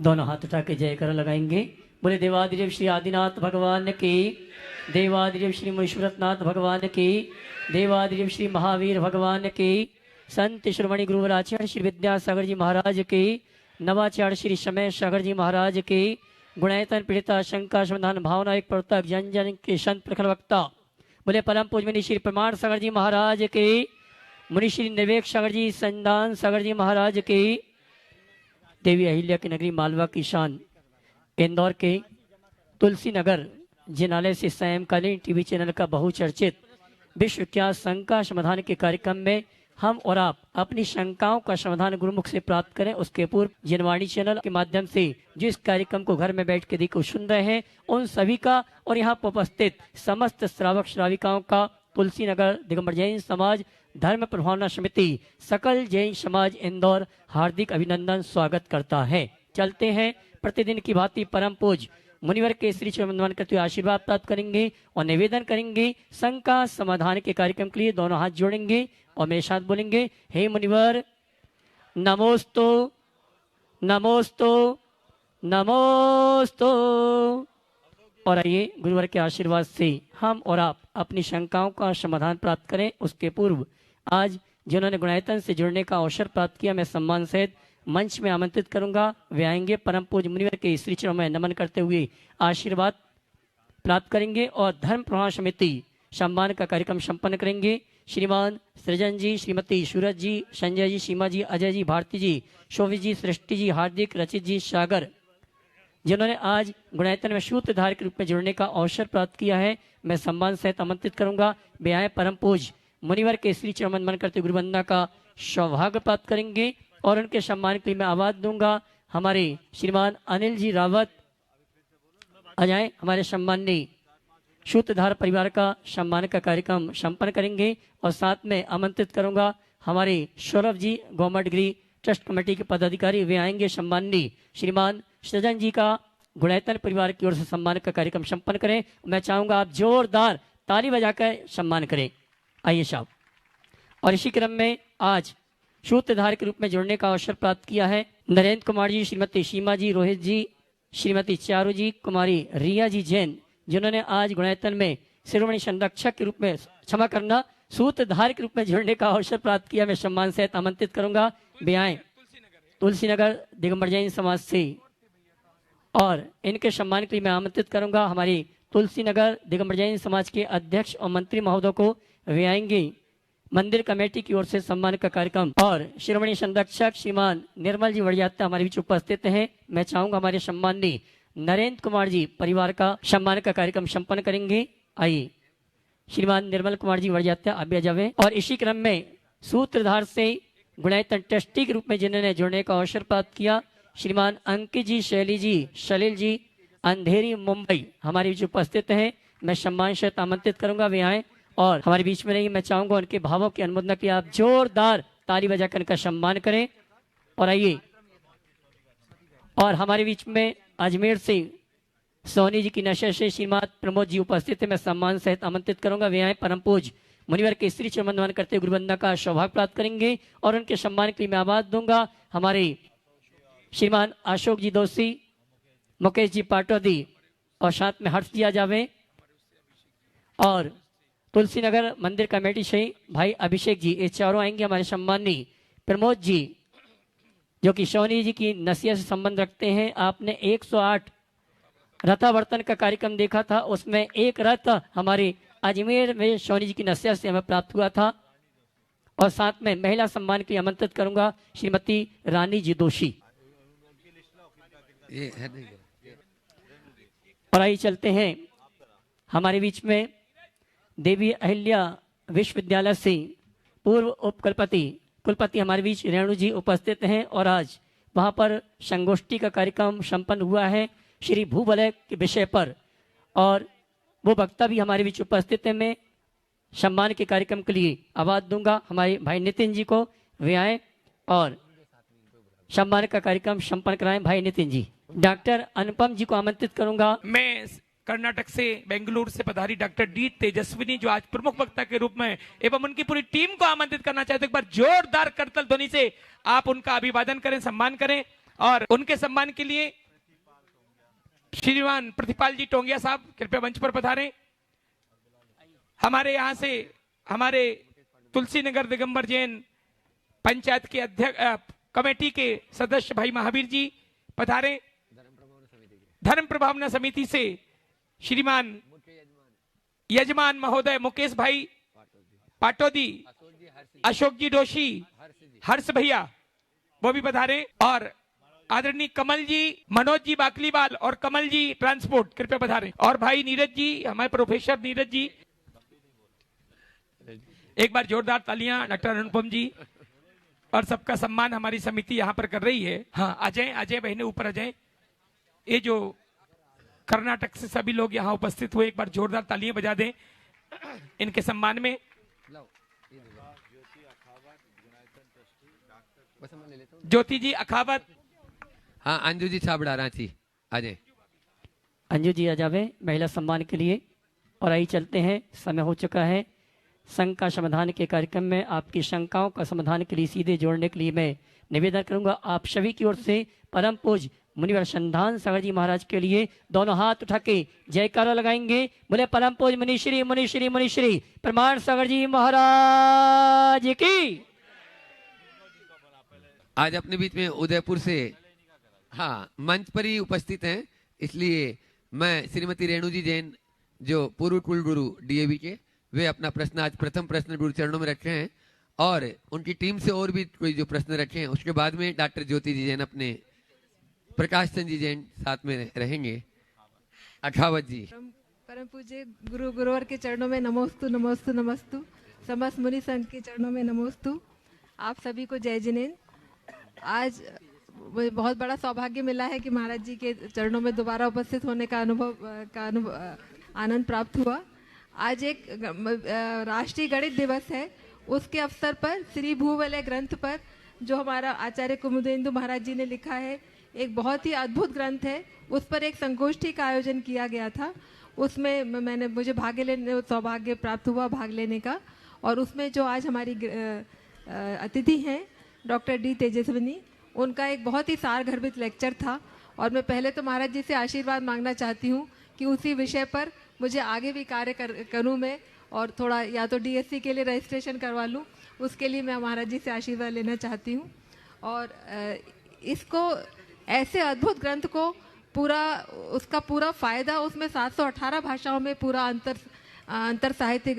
दोनों हाथ उठा के जयकर लगाएंगे। बोले देवादिदेव श्री आदिनाथ भगवान की, देवादिदेव श्री मुनीश्वरनाथ भगवान की, देवादिदेव श्री महावीर भगवान की, संत श्रमणी गुरुवराचार्य श्री विद्यासागर जी महाराज की, नवाचार्य श्री समय सागर जी महाराज की, गुणायतन पीड़िता शंका समाधान भावना एक प्रवर्तक जन जन के संत प्रखर वक्ता बोले परम पूजमनी श्री प्रमाण सागर जी महाराज के, मुनि श्री निवेक सागर जी संदान सागर जी महाराज के, देवी अहिल्या की नगरी मालवा की शान इंदौर के तुलसी नगर जिनालय से सायंकालीन टीवी चैनल का बहुचर्चित विश्व विख्यात शंका समाधान के कार्यक्रम में हम और आप अपनी शंकाओं का समाधान गुरुमुख से प्राप्त करें। उसके पूर्व जनवाणी चैनल के माध्यम से जिस कार्यक्रम को घर में बैठ के देखो सुन रहे हैं उन सभी का और यहाँ पर उपस्थित समस्त श्रावक श्राविकाओं का तुलसी नगर दिगंबर जैन समाज धर्म प्रभावना समिति सकल जैन समाज इंदौर हार्दिक अभिनंदन स्वागत करता है। चलते हैं प्रतिदिन की भांति परम पूज मुनिवर के श्री चरण करते हुए आशीर्वाद प्राप्त करेंगे और निवेदन करेंगे। शंका समाधान के कार्यक्रम के लिए दोनों हाथ जोड़ेंगे और मेरे साथ बोलेंगे, हे मुनिवर नमोस्तु नमोस्तु नमोस्तु। और आइए गुरुवर के आशीर्वाद से हम और आप अपनी शंकाओं का समाधान प्राप्त करें। उसके पूर्व आज जिन्होंने गुणायतन से जुड़ने का अवसर प्राप्त किया मैं सम्मान सहित मंच में आमंत्रित करूंगा। वे आएंगे परम पूज्य मुनिवर के श्री चरणों में नमन करते हुए आशीर्वाद प्राप्त करेंगे और धर्म प्रभाव समिति सम्मान का कार्यक्रम संपन्न करेंगे। श्रीमान सृजन जी, श्रीमती सूरज जी, संजय जी, सीमा जी, अजय जी, भारती जी, शोभित जी, सृष्टि जी, हार्दिक, रचित जी, सागर जिन्होंने आज गुणायतन में सूत्रधार के रूप में जुड़ने का अवसर प्राप्त किया है मैं सम्मान सहित आमंत्रित करूंगा। वे आए परम पूज मुनिवर के श्री चरण नमन करते गुरुवंदना का सौभाग्य प्राप्त करेंगे और उनके सम्मान के लिए मैं आवाज दूंगा। हमारे श्रीमान अनिल जी रावत आ जाए, हमारे सम्माननीय सूत्रधार परिवार का सम्मान का कार्यक्रम संपन्न करेंगे और साथ में आमंत्रित करूंगा हमारे Saurabh ji government degree trust committee के पदाधिकारी। वे आएंगे सम्माननीय श्रीमान सृजन जी का गुणायतन परिवार की ओर से सम्मान का कार्यक्रम संपन्न करें। मैं चाहूंगा आप जोरदार ताली बजाकर सम्मान करें। आइए साहब। और इसी क्रम में आज सूत्रधार के रूप में जुड़ने का अवसर प्राप्त किया है नरेंद्र कुमार जी, श्रीमती सीमा जी, रोहित जी, श्रीमती चारू जी, कुमारी रिया जी जैन जिन्होंने आज गुणायतन में शिरोमणि संरक्षक के रूप में क्षमा करना सूत्रधार के रूप में जुड़ने का अवसर प्राप्त किया मैं सम्मान सहित आमंत्रित करूंगा। वे आए तुलसी नगर दिगंबर जैन समाज से और इनके सम्मान के लिए मैं आमंत्रित करूंगा हमारी तुलसी नगर दिगंबर जैन समाज के अध्यक्ष और मंत्री महोदय को। वे आएंगे मंदिर कमेटी की ओर से सम्मान का कार्यक्रम और शिरोमणि संरक्षक श्रीमान निर्मल जी वड़ियात्ता हमारे बीच उपस्थित हैं। मैं चाहूंगा हमारे सम्माननीय नरेंद्र कुमार जी परिवार का सम्मान का कार्यक्रम संपन्न करेंगे। आइए श्रीमान निर्मल कुमार जी वड़ियात्ता आप भी जावे। और इसी क्रम में सूत्रधार से गुणायतन ट्रस्टी के रूप में जिन्होंने जुड़ने का अवसर प्राप्त किया श्रीमान अंकित जी, शैली जी, सलील जी, अंधेरी मुंबई हमारे बीच उपस्थित हैं। मैं सम्मान से आमंत्रित करूंगा वे आए और हमारे बीच में नहीं। मैं चाहूंगा उनके भावों की अनुमोदना के आप जोरदार ताली बजाकर इनका सम्मान करें। और आइए और हमारे बीच में अजमेर से सोनी जी की नशे से श्रीमान प्रमोद जी उपस्थित है। मैं सम्मान सहित आमंत्रित करूंगा वे आए परम पूज मुनिवर के श्री चरण नमन करते गुरुवंदना का सौभाग्य प्राप्त करेंगे और उनके सम्मान के लिए मैं आवाज दूंगा हमारे श्रीमान अशोक जी दोषी, मुकेश जी पाटोदी और साथ में हर्ष दिया जावे और तुलसी नगर मंदिर कमेटी से भाई अभिषेक जी ये चारों आएंगे। हमारे सम्माननीय प्रमोद जी जो कि सोनी जी की नसीहत से संबंध रखते हैं। आपने 108 रथावर्तन का कार्यक्रम देखा था, उसमें एक रथ हमारे अजमेर में सोनी जी की नसीहत से हमें प्राप्त हुआ था। और साथ में महिला सम्मान के लिए आमंत्रित करूंगा श्रीमती रानी जी दोषी। और आइए चलते हैं हमारे बीच में देवी अहिल्या विश्वविद्यालय से पूर्व उप कुलपति हमारे बीच रेणु जी उपस्थित हैं और आज वहां पर संगोष्ठी का कार्यक्रम संपन्न हुआ है श्री भूवलय के विषय पर और वो वक्ता भी हमारे बीच उपस्थित है। मैं सम्मान के कार्यक्रम के लिए आवाज दूंगा हमारे भाई नितिन जी को। वे आए और सम्मान का कार्यक्रम संपन्न कराएं। भाई नितिन जी। डॉक्टर अनुपम जी को आमंत्रित करूंगा। मैं कर्नाटक से बेंगलुरु से पधारी डॉक्टर डी तेजस्विनी जो आज प्रमुख वक्ता के रूप में एवं उनकी पूरी टीम को आमंत्रित करना चाहते हैं। एक बार जोरदार करतल ध्वनि से आप उनका अभिवादन करें, सम्मान करें। और उनके सम्मान के लिए श्रीमान प्रतिपाल जी टोंगिया साहब कृपया मंच पर पधारें। हमारे यहां से हमारे तुलसी नगर दिगंबर जैन पंचायत के अध्यक्ष कमेटी के सदस्य भाई महावीर जी पधारें। धर्म प्रभावना समिति से श्रीमान यजमान महोदय मुकेश भाई पाटोदी, अशोक जी दोषी, हर्ष भैया वो भी पधारें। और आदरणीय कमल जी, मनोज जी बाकलीवाल और कमल जी ट्रांसपोर्ट कृपया पधारें। और भाई नीरज जी, हमारे प्रोफेसर नीरज जी, एक बार जोरदार तालियां डॉक्टर अनुपम जी। और सबका सम्मान हमारी समिति यहाँ पर कर रही है। हाँ, अजय बहने ऊपर आ जाएं। ये जो कर्नाटक से सभी लोग यहाँ उपस्थित हुए, एक बार जोरदार तालियां बजा दें इनके सम्मान में। ज्योति जी अखावत, हाँ अंजू जी छाबड़ा रांची आ जाए। अंजू जी आ जावे महिला सम्मान के लिए। और आइए चलते हैं, समय हो चुका है। संघ का समाधान के कार्यक्रम में आपकी शंकाओं का समाधान के लिए सीधे जोड़ने के लिए मैं निवेदन करूंगा आप सभी की ओर से परम पूज्य मुनिवर संधान सागर जी महाराज के लिए दोनों हाथ उठा के जयकारा लगाएंगे। बोले परम पूज्य मुनिश्री मुनिश्री मुनिश्री प्रमाण सागर जी महाराज की। आज अपने बीच में उदयपुर से हाँ मंच पर ही उपस्थित हैं, इसलिए मैं श्रीमती रेणु जी जैन जो पूर्व कुलगुरु डीएवी के, वे अपना प्रश्न आज प्रथम प्रश्न गुरु चरणों में रखे हैं और उनकी टीम से और भी कोई जो प्रश्न रखे हैं उसके बाद में डॉक्टर ज्योति जी जैन अपने प्रकाश चंद जी जैन साथ में रहेंगे। अखावत जी। परम पूज्य गुरु गुरुवर के चरणों में नमोस्तु नमोस्तु नमस्तु। समस्त मुनि संघ के चरणों में नमोस्तु। आप सभी को जय जिनेन्द्र। आज बहुत बड़ा सौभाग्य मिला है कि महाराज जी के चरणों में दोबारा उपस्थित होने का आनंद प्राप्त हुआ। आज एक राष्ट्रीय गणित दिवस है, उसके अवसर पर श्री भूवलय ग्रंथ पर जो हमारा आचार्य कुमुदेंदु महाराज जी ने लिखा है, एक बहुत ही अद्भुत ग्रंथ है, उस पर एक संगोष्ठी का आयोजन किया गया था। उसमें मुझे सौभाग्य प्राप्त हुआ भाग लेने का। और उसमें जो आज हमारी अतिथि हैं डॉक्टर डी तेजस्विनी, उनका एक बहुत ही सारगर्भित लेक्चर था। और मैं पहले तो महाराज जी से आशीर्वाद मांगना चाहती हूँ कि उसी विषय पर मुझे आगे भी कार्य करूँ मैं, और थोड़ा या तो डीएससी के लिए रजिस्ट्रेशन करवा लूँ, उसके लिए मैं महाराज जी से आशीर्वाद लेना चाहती हूँ। और इसको ऐसे अद्भुत ग्रंथ को उसका पूरा फायदा उसमें 718 भाषाओं में पूरा अंतर साहित्यिक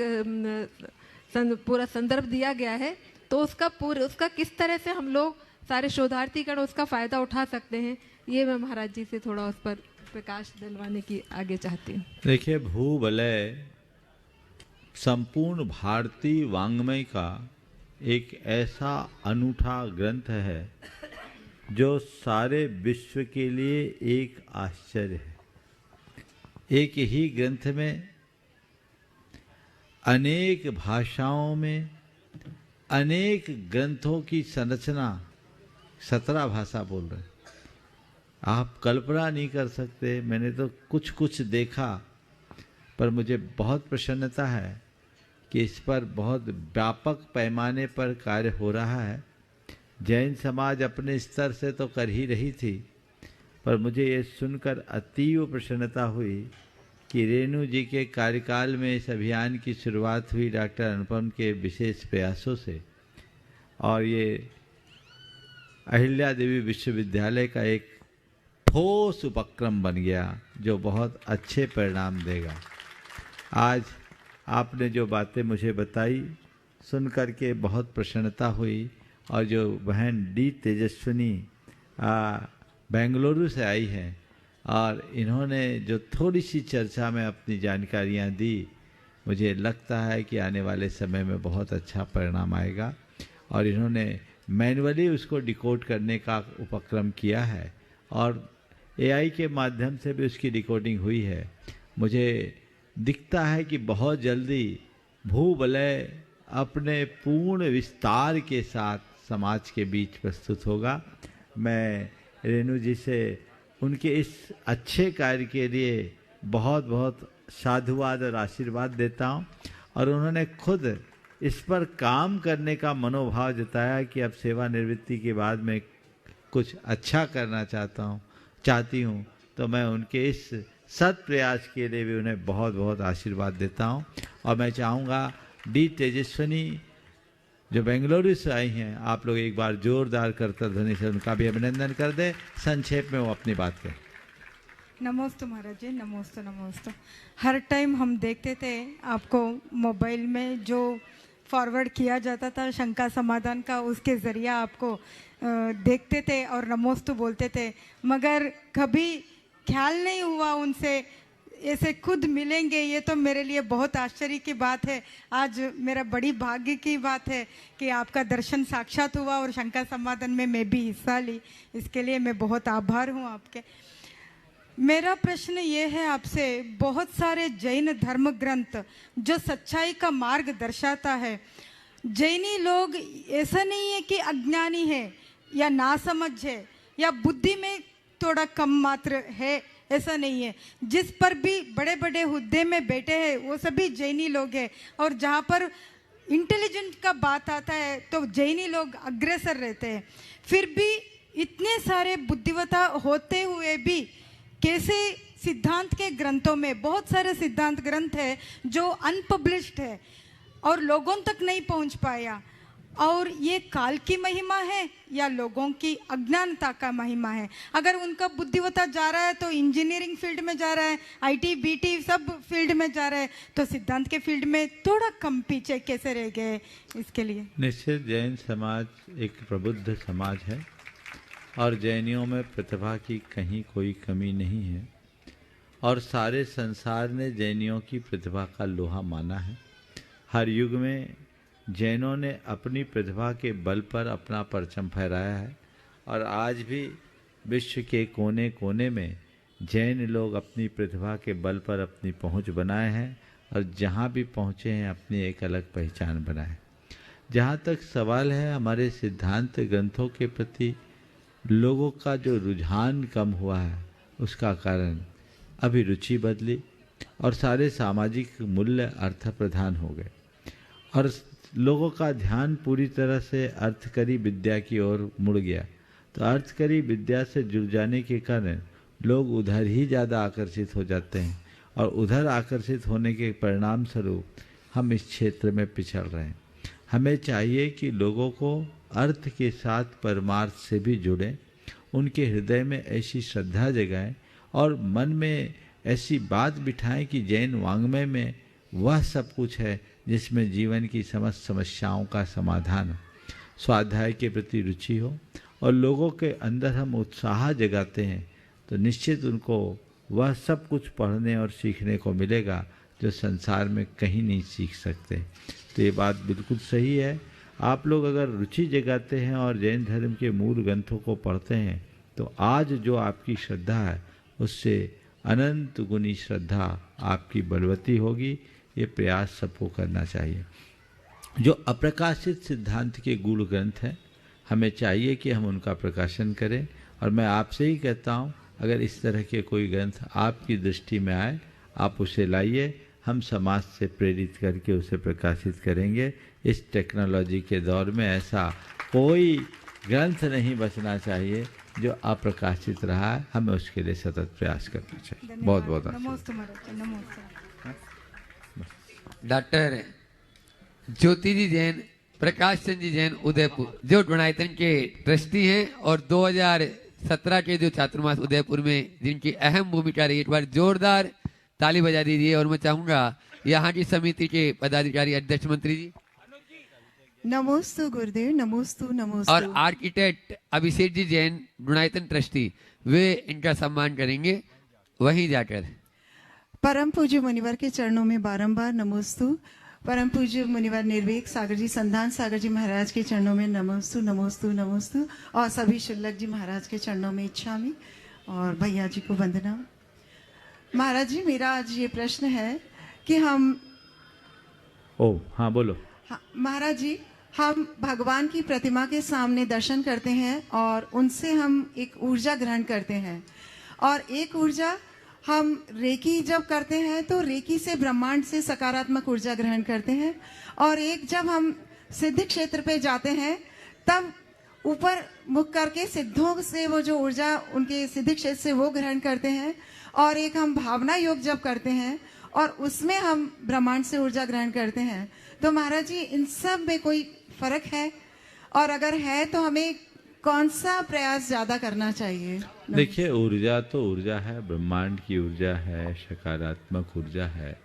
पूरा संदर्भ दिया गया है। तो उसका किस तरह से हम लोग सारे शोधार्थीगण उसका फायदा उठा सकते हैं, ये मैं महाराज जी से थोड़ा उस पर प्रकाश दिलवाने की आगे चाहती हूँ। देखिए, भूवलय संपूर्ण भारतीय वाङ्मय का एक ऐसा अनूठा ग्रंथ है जो सारे विश्व के लिए एक आश्चर्य है। एक ही ग्रंथ में अनेक भाषाओं में अनेक ग्रंथों की संरचना, 17 भाषा बोल रहे हैं। आप कल्पना नहीं कर सकते। मैंने तो कुछ देखा, पर मुझे बहुत प्रसन्नता है कि इस पर बहुत व्यापक पैमाने पर कार्य हो रहा है। जैन समाज अपने स्तर से तो कर ही रही थी, पर मुझे ये सुनकर अतीव प्रसन्नता हुई कि रेणु जी के कार्यकाल में इस अभियान की शुरुआत हुई डॉक्टर अनुपम के विशेष प्रयासों से, और ये अहिल्या देवी विश्वविद्यालय का एक ठोस उपक्रम बन गया जो बहुत अच्छे परिणाम देगा। आज आपने जो बातें मुझे बताई सुनकर के बहुत प्रसन्नता हुई। और जो बहन डी तेजस्विनी बेंगलुरु से आई हैं और इन्होंने जो थोड़ी सी चर्चा में अपनी जानकारियां दी, मुझे लगता है कि आने वाले समय में बहुत अच्छा परिणाम आएगा। और इन्होंने मैनुअली उसको डिकोड करने का उपक्रम किया है और एआई के माध्यम से भी उसकी डिकोडिंग हुई है। मुझे दिखता है कि बहुत जल्दी भूवलय अपने पूर्ण विस्तार के साथ समाज के बीच प्रस्तुत होगा। मैं रेणु जी से उनके इस अच्छे कार्य के लिए बहुत बहुत साधुवाद और आशीर्वाद देता हूँ। और उन्होंने खुद इस पर काम करने का मनोभाव जताया कि अब सेवानिवृत्ति के बाद में कुछ अच्छा करना चाहती हूँ, तो मैं उनके इस सत प्रयास के लिए भी उन्हें बहुत बहुत आशीर्वाद देता हूँ। और मैं चाहूँगा डी तेजस्विनी जो बेंगलुरु से आई हैं, आप लोग एक बार जोरदार करतल ध्वनि से उनका भी अभिनंदन कर दें। संक्षेप में वो अपनी बात करें। नमस्ते महाराज जी, नमस्ते नमस्ते। हर टाइम हम देखते थे आपको मोबाइल में जो फॉरवर्ड किया जाता था शंका समाधान का, उसके ज़रिए आपको देखते थे और नमोस्तु बोलते थे, मगर कभी ख्याल नहीं हुआ उनसे ऐसे खुद मिलेंगे। ये तो मेरे लिए बहुत आश्चर्य की बात है। आज मेरा बड़ी भाग्य की बात है कि आपका दर्शन साक्षात हुआ और शंका समाधान में मैं भी हिस्सा ली। इसके लिए मैं बहुत आभार हूँ आपके। मेरा प्रश्न ये है आपसे, बहुत सारे जैन धर्म ग्रंथ जो सच्चाई का मार्ग दर्शाता है, जैनी लोग ऐसा नहीं है कि अज्ञानी है या नासमझ है या बुद्धि में थोड़ा कम मात्र है, ऐसा नहीं है। जिस पर भी बड़े बड़े हुद्दे में बैठे हैं वो सभी जैनी लोग हैं, और जहाँ पर इंटेलिजेंट का बात आता है तो जैनी लोग अग्रसर रहते हैं। फिर भी इतने सारे बुद्धिवता होते हुए भी कैसे सिद्धांत के ग्रंथों में, बहुत सारे सिद्धांत ग्रंथ है जो अनपब्लिश्ड है और लोगों तक नहीं पहुंच पाया, और ये काल की महिमा है या लोगों की अज्ञानता का महिमा है? अगर उनका बुद्धिवता जा रहा है तो इंजीनियरिंग फील्ड में जा रहा है, आईटी बीटी सब फील्ड में जा रहा है, तो सिद्धांत के फील्ड में थोड़ा कम पीछे कैसे रह गए? इसके लिए निश्चित जैन समाज एक प्रबुद्ध समाज है और जैनियों में प्रतिभा की कहीं कोई कमी नहीं है, और सारे संसार ने जैनियों की प्रतिभा का लोहा माना है। हर युग में जैनों ने अपनी प्रतिभा के बल पर अपना परचम फहराया है, और आज भी विश्व के कोने कोने में जैन लोग अपनी प्रतिभा के बल पर अपनी पहुंच बनाए हैं, और जहां भी पहुंचे हैं अपनी एक अलग पहचान बनाए। जहां तक सवाल है हमारे सिद्धांत ग्रंथों के प्रति लोगों का जो रुझान कम हुआ है, उसका कारण अभिरुचि बदली और सारे सामाजिक मूल्य अर्थ प्रधान हो गए, और लोगों का ध्यान पूरी तरह से अर्थकरी विद्या की ओर मुड़ गया। तो अर्थकरी विद्या से जुड़ जाने के कारण लोग उधर ही ज़्यादा आकर्षित हो जाते हैं, और उधर आकर्षित होने के परिणाम स्वरूप हम इस क्षेत्र में पिछड़ रहे हैं। हमें चाहिए कि लोगों को अर्थ के साथ परमार्थ से भी जुड़ें, उनके हृदय में ऐसी श्रद्धा जगाएं और मन में ऐसी बात बिठाएं कि जैन वाङ्मय में वह सब कुछ है जिसमें जीवन की समस्त समस्याओं का समाधान हो, स्वाध्याय के प्रति रुचि हो, और लोगों के अंदर हम उत्साह जगाते हैं तो निश्चित उनको वह सब कुछ पढ़ने और सीखने को मिलेगा जो संसार में कहीं नहीं सीख सकते। तो ये बात बिल्कुल सही है। आप लोग अगर रुचि जगाते हैं और जैन धर्म के मूल ग्रंथों को पढ़ते हैं तो आज जो आपकी श्रद्धा है उससे अनंत गुनी श्रद्धा आपकी बलवती होगी। ये प्रयास सबको करना चाहिए। जो अप्रकाशित सिद्धांत के गूढ़ ग्रंथ हैं हमें चाहिए कि हम उनका प्रकाशन करें, और मैं आपसे ही कहता हूँ अगर इस तरह के कोई ग्रंथ आपकी दृष्टि में आए आप उसे लाइए, हम समाज से प्रेरित करके उसे प्रकाशित करेंगे। इस टेक्नोलॉजी के दौर में ऐसा कोई ग्रंथ नहीं बचना चाहिए जो अप्रकाशित रहा है, हमें उसके लिए सतत प्रयास करना चाहिए। बहुत बहुत डॉक्टर ज्योति जी जैन, प्रकाश चंद जी जैन उदयपुर, जो गुणायतन के ट्रस्टी हैं और 2017 के जो चातुर्मास उदयपुर में जिनकी अहम भूमिका रही, एक बार जोरदार ताली बजा दीजिए। और मैं चाहूंगा यहाँ की समिति के पदाधिकारी अध्यक्ष मंत्री जी, नमोस्तु गुरुदेव, नमोस्तु नमोस्तु। और आर्किटेक्ट अभिषेक जी जैन गुणायतन ट्रस्टी, वे इनका सम्मान करेंगे वहीं जाकर। परम पूज्य मुनिवर के चरणों में बारंबार नमोस्तु। परम पूज्य मुनिवर निर्वेक सागर जी, संधान सागर जी महाराज के चरणों में नमोस्तु नमोस्तु नमोस्तु, और सभी शुल्लक जी महाराज के चरणों में इच्छामी, और भैया जी को वंदना। महाराज जी, मेरा आज ये प्रश्न है कि हम हाँ बोलो। हाँ महाराज जी, हम भगवान की प्रतिमा के सामने दर्शन करते हैं और उनसे हम एक ऊर्जा ग्रहण करते हैं, और एक ऊर्जा हम रेकी जब करते हैं तो रेकी से ब्रह्मांड से सकारात्मक ऊर्जा ग्रहण करते हैं, और एक जब हम सिद्धि क्षेत्र पे जाते हैं तब ऊपर मुख करके सिद्धों से वो जो ऊर्जा उनके सिद्धि क्षेत्र से वो ग्रहण करते हैं, और एक हम भावना योग जब करते हैं और उसमें हम ब्रह्मांड से ऊर्जा ग्रहण करते हैं। तो महाराज जी, इन सब में कोई फर्क है, और अगर है तो हमें कौन सा प्रयास ज्यादा करना चाहिए? देखिए, ऊर्जा तो ऊर्जा है, ब्रह्मांड की ऊर्जा है, सकारात्मक ऊर्जा है।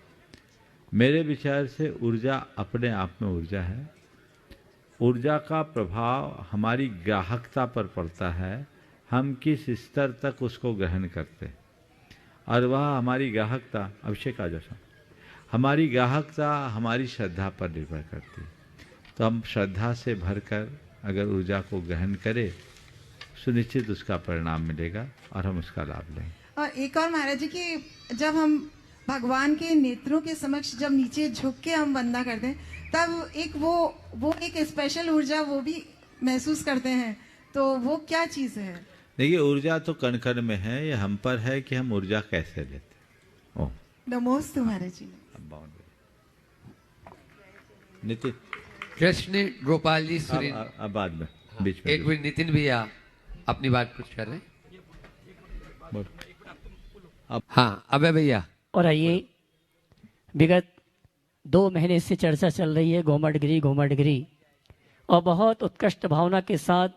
मेरे विचार से ऊर्जा अपने आप में ऊर्जा है। ऊर्जा का प्रभाव हमारी ग्राहकता पर पड़ता है, हम किस स्तर तक उसको ग्रहण करते हैं, और वह हमारी ग्राहकता, अभिषेक आ जाता, हमारी ग्राहकता हमारी श्रद्धा पर निर्भर करती है। तो हम श्रद्धा से भरकर अगर ऊर्जा को ग्रहण करें, सुनिश्चित उसका परिणाम मिलेगा और हम उसका लाभ लेंगे। और एक और महाराज जी कि जब हम भगवान के नेत्रों के समक्ष जब नीचे झुक के हम वंदना करते हैं, तब एक वो एक स्पेशल ऊर्जा वो भी महसूस करते हैं। तो वो क्या चीज़ है? देखिए, ऊर्जा तो कण कण में है, ये हम पर है कि हम ऊर्जा कैसे लेते हैं। ओह, नमोस्तु महाराज जी। नितिन, कृष्ण गोपाल जी सुरेन, अब बाद में बीच में एक मिनट, नितिन भैया अपनी बात कुछ कर रहे हैं। बोल। हाँ, अबे भैया। और आइए, विगत 2 महीने से चर्चा चल रही है गोमटगिरी, और बहुत उत्कृष्ट भावना के साथ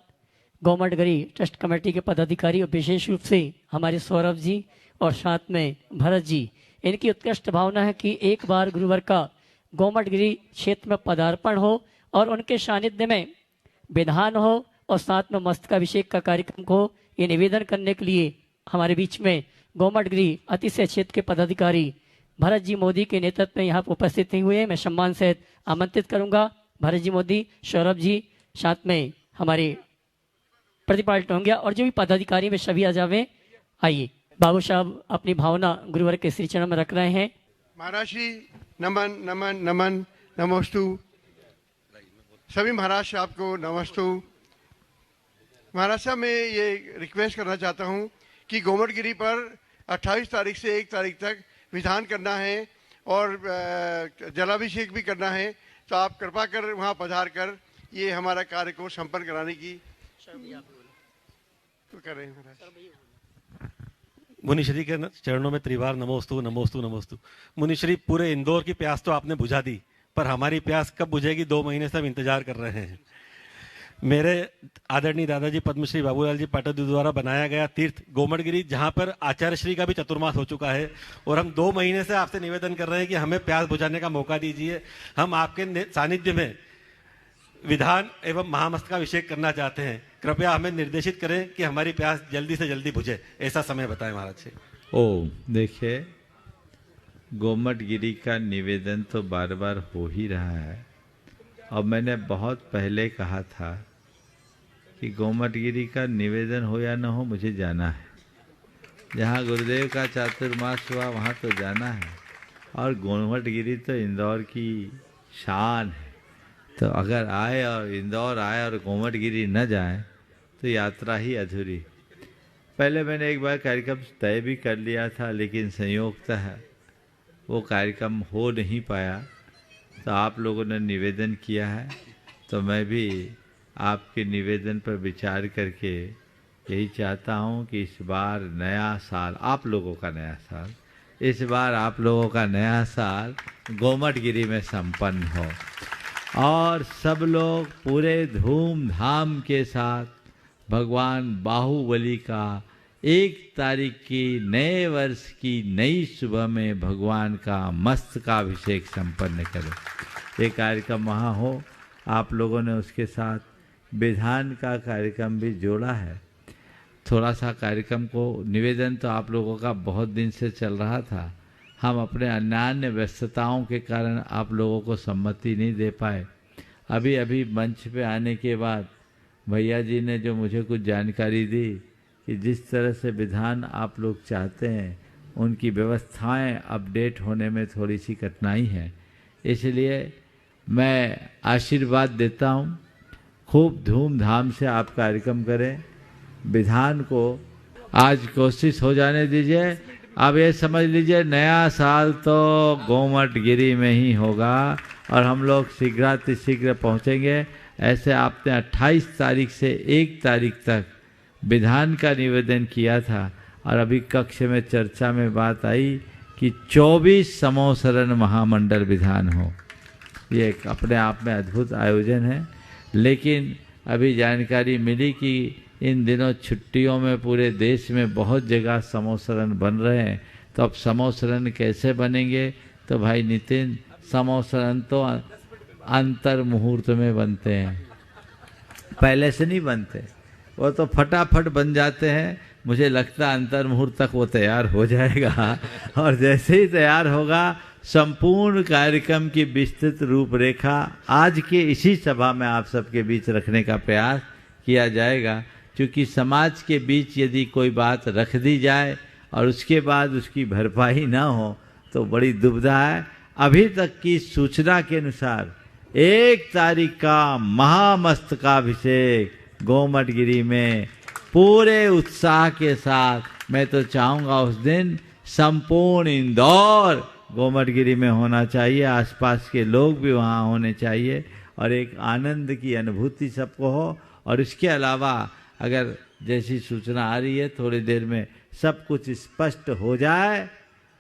गोमटगिरी ट्रस्ट कमेटी के पदाधिकारी और विशेष रूप से हमारे सौरभ जी और साथ में भरत जी, इनकी उत्कृष्ट भावना है कि एक बार गुरुवार का गोमटगिरी क्षेत्र में पदार्पण हो और उनके सानिध्य में विधान हो और साथ में मस्तकाभिषेक का कार्यक्रम हो। ये निवेदन करने के लिए हमारे बीच में गोमटगिरी अतिशय क्षेत्र के पदाधिकारी भरत जी मोदी के नेतृत्व में यहाँ पर उपस्थित नहीं हुए। मैं सम्मान सहित आमंत्रित करूंगा भरत जी मोदी, सौरभ जी, साथ में हमारे प्रतिपाल टोंगिया और जो भी पदाधिकारी में सभी आ जावे। आइए, बाबू साहब अपनी भावना गुरुवार के श्री चरण में रख रहे हैं। महाराज श्री नमन नमन नमन नमोस्तु। सभी महाराज साहब को नमस्तु। महाराज साहब, मैं ये रिक्वेस्ट करना चाहता हूँ कि गोमटगिरी पर 28 तारीख से 1 तारीख तक विधान करना है और जलाभिषेक भी करना है। तो आप कृपा कर वहाँ पधार कर ये हमारा कार्य को संपन्न कराने की तो करें। मुनिश्री के चरणों में त्रिवार नमोस्तु नमोस्तु नमोस्तु। मुनिश्री, पूरे इंदौर की प्यास तो आपने बुझा दी, पर हमारी प्यास कब बुझेगी 2 महीने से हम इंतजार कर रहे हैं। मेरे आदरणीय दादाजी पद्मश्री बाबूलाल जी पाठक द्वारा बनाया गया तीर्थ गोमटगिरी, जहां पर आचार्य श्री का भी चतुर्मास हो चुका है, और हम 2 महीने से आपसे निवेदन कर रहे हैं कि हमें प्यास बुझाने का मौका दीजिए। हम आपके सानिध्य में विधान एवं महामस्तकाभिषेक करना चाहते हैं। कृपया हमें निर्देशित करें कि हमारी प्यास जल्दी से जल्दी बुझे, ऐसा समय बताएं महाराज से। देखिए, गोमटगिरी का निवेदन तो बार बार हो ही रहा है, और मैंने बहुत पहले कहा था कि गोमटगिरी का निवेदन हो या न हो, मुझे जाना है। जहाँ गुरुदेव का चातुर्मास हुआ वहाँ तो जाना है, और गोमटगिरी तो इंदौर की शान है। तो अगर आए और इंदौर आए और गोमटगिरी न जाए तो यात्रा ही अधूरी। पहले मैंने एक बार कार्यक्रम तय भी कर लिया था, लेकिन संयोगतः वो कार्यक्रम हो नहीं पाया। तो आप लोगों ने निवेदन किया है, तो मैं भी आपके निवेदन पर विचार करके यही चाहता हूँ कि इस बार नया साल, आप लोगों का नया साल, इस बार आप लोगों का नया साल गोमटगिरी में संपन्न हो, और सब लोग पूरे धूमधाम के साथ भगवान बाहुबली का 1 तारीख की नए वर्ष की नई सुबह में भगवान का मस्तकाभिषेक संपन्न करें। ये कार्यक्रम वहाँ हो। आप लोगों ने उसके साथ विधान का कार्यक्रम भी जोड़ा है। थोड़ा सा कार्यक्रम को निवेदन तो आप लोगों का बहुत दिन से चल रहा था, हम अपने अन्य व्यस्तताओं के कारण आप लोगों को सम्मति नहीं दे पाए। अभी अभी मंच पे आने के बाद भैया जी ने जो मुझे कुछ जानकारी दी कि जिस तरह से विधान आप लोग चाहते हैं, उनकी व्यवस्थाएं अपडेट होने में थोड़ी सी कठिनाई है। इसलिए मैं आशीर्वाद देता हूँ, खूब धूमधाम से आप कार्यक्रम करें। विधान को आज कोशिश हो जाने दीजिए। अब ये समझ लीजिए नया साल तो गोमटगिरी में ही होगा, और हम लोग शीघ्रातिशीघ्र पहुँचेंगे। ऐसे आपने 28 तारीख से 1 तारीख तक विधान का निवेदन किया था और अभी कक्ष में चर्चा में बात आई कि 24 समोसरण महामंडल विधान हो। ये एक अपने आप में अद्भुत आयोजन है। लेकिन अभी जानकारी मिली कि इन दिनों छुट्टियों में पूरे देश में बहुत जगह समोसरण बन रहे हैं। तो अब समोसरण कैसे बनेंगे? तो भाई नितिन, समोसरण तो अंतर मुहूर्त में बनते हैं, पहले से नहीं बनते। वो तो फटाफट बन जाते हैं। मुझे लगता है अंतर मुहूर्त तक वो तैयार हो जाएगा और जैसे ही तैयार होगा संपूर्ण कार्यक्रम की विस्तृत रूपरेखा आज के इसी सभा में आप सबके बीच रखने का प्रयास किया जाएगा। क्योंकि समाज के बीच यदि कोई बात रख दी जाए और उसके बाद उसकी भरपाई ना हो तो बड़ी दुविधा है। अभी तक की सूचना के अनुसार 1 तारीख का महामस्तकाभिषेक गोमटगिरी में पूरे उत्साह के साथ, मैं तो चाहूँगा उस दिन संपूर्ण इंदौर गोमटगिरी में होना चाहिए, आसपास के लोग भी वहाँ होने चाहिए और एक आनंद की अनुभूति सबको हो। और इसके अलावा अगर जैसी सूचना आ रही है थोड़ी देर में सब कुछ स्पष्ट हो जाए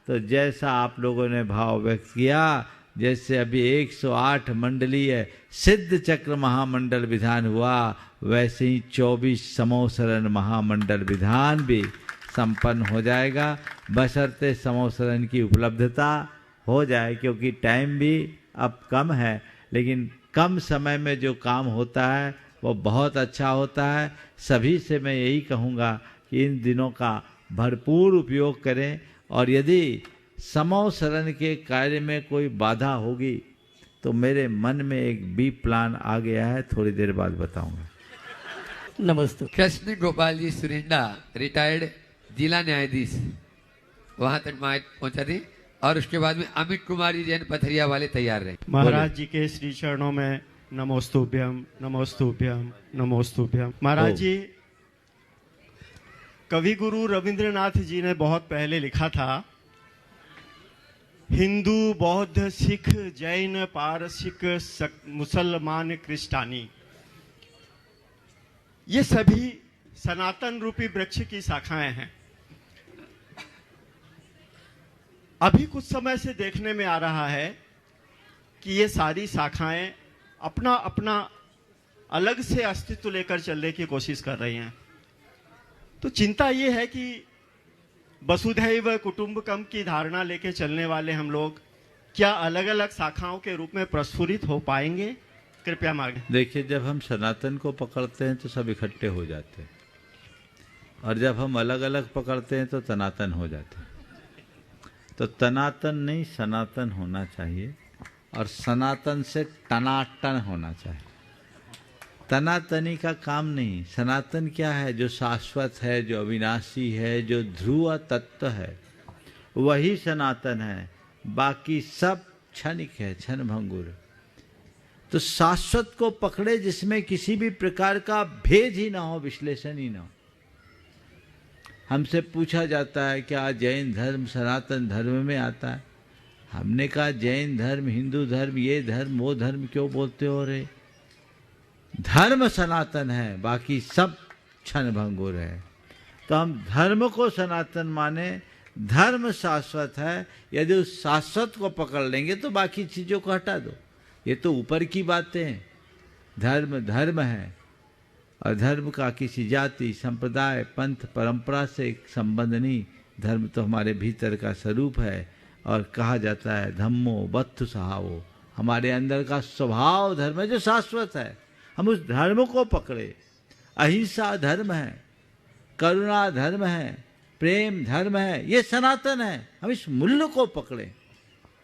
तो जैसा आप लोगों ने भाव व्यक्त किया, जैसे अभी 108 मंडलीय सिद्ध चक्र महामंडल विधान हुआ, वैसे ही 24 समोसरण महामंडल विधान भी संपन्न हो जाएगा, बशर्ते समोसरण की उपलब्धता हो जाए। क्योंकि टाइम भी अब कम है, लेकिन कम समय में जो काम होता है वो बहुत अच्छा होता है। सभी से मैं यही कहूँगा कि इन दिनों का भरपूर उपयोग करें और यदि समोसरण के कार्य में कोई बाधा होगी तो मेरे मन में एक बी प्लान आ गया है, थोड़ी देर बाद बताऊंगा। नमस्ते। कृष्ण गोपाल जी सुरिंडा, रिटायर्ड जिला न्यायाधीश, वहां तक माइक पहुंचा दी और उसके बाद में अमित कुमार जी जैन पथरिया वाले तैयार रहे। महाराज जी के श्री चरणों में नमोस्तुभ्यम नमोस्तुभ्यम नमोस्तुभ्यम। महाराज जी, कवि गुरु रविंद्रनाथ जी ने बहुत पहले लिखा था, हिंदू बौद्ध सिख जैन पारसिक मुसलमान क्रिस्टानी, ये सभी सनातन रूपी वृक्ष की शाखाएं हैं। अभी कुछ समय से देखने में आ रहा है कि ये सारी शाखाएं अपना अपना अलग से अस्तित्व लेकर चलने की कोशिश कर रही हैं। तो चिंता ये है कि वसुधैव कुटुंबकम की धारणा लेके चलने वाले हम लोग क्या अलग अलग शाखाओं के रूप में प्रस्फुरित हो पाएंगे? कृपया मांगे। देखिए, जब हम सनातन को पकड़ते हैं तो सब इकट्ठे हो जाते हैं और जब हम अलग अलग पकड़ते हैं तो तनातन हो जाते हैं। तो तनातन नहीं, सनातन होना चाहिए और सनातन से टनाटन होना चाहिए। तनातनी का काम नहीं। सनातन क्या है? जो शाश्वत है, जो अविनाशी है, जो ध्रुव तत्व है, वही सनातन है। बाकी सब क्षणिक है, क्षण भंगुर। तो शाश्वत को पकड़े जिसमें किसी भी प्रकार का भेद ही ना हो, विश्लेषण ही ना हो। हमसे पूछा जाता है क्या जैन धर्म सनातन धर्म में आता है? हमने कहा जैन धर्म, हिंदू धर्म, ये धर्म वो धर्म क्यों बोलते हो रे? धर्म सनातन है, बाकी सब क्षण भंगुर है। तो हम धर्म को सनातन माने, धर्म शाश्वत है। यदि उस शाश्वत को पकड़ लेंगे तो बाकी चीजों को हटा दो। ये तो ऊपर की बातें हैं। धर्म धर्म है और धर्म का किसी जाति, संप्रदाय, पंथ, परंपरा से एक संबंध नहीं। धर्म तो हमारे भीतर का स्वरूप है और कहा जाता है धम्मो बत्थु सहावो, हमारे अंदर का स्वभाव धर्म है जो शाश्वत है। हम उस धर्म को पकड़े। अहिंसा धर्म है, करुणा धर्म है, प्रेम धर्म है, ये सनातन है। हम इस मूल्य को पकड़े।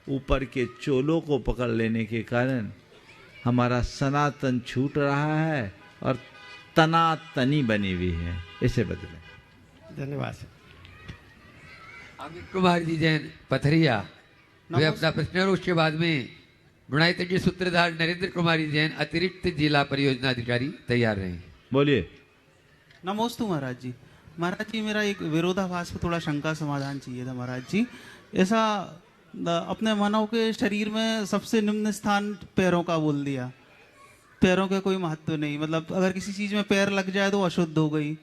ऊपर के चोलों को पकड़ लेने के कारण हमारा सनातन छूट रहा है और तनातनी बनी हुई है। इसे बदलें। धन्यवाद। अमित कुमार जी जैन पथरिया, वे अपना प्रश्न और उसके बाद में गुणायतन के सूत्रधार नरेंद्र कुमारी जैन अतिरिक्त जिला परियोजना अधिकारी तैयार रहे। बोलिए। नमोस्तु महाराज जी। महाराज जी, मेरा एक विरोधाभास पर थोड़ा शंका समाधान चाहिए था महाराज जी। ऐसा अपने मानव के शरीर में सबसे निम्न स्थान पैरों का बोल दिया, पैरों का कोई महत्व नहीं, मतलब अगर किसी चीज में पैर लग जाए तो अशुद्ध हो गई।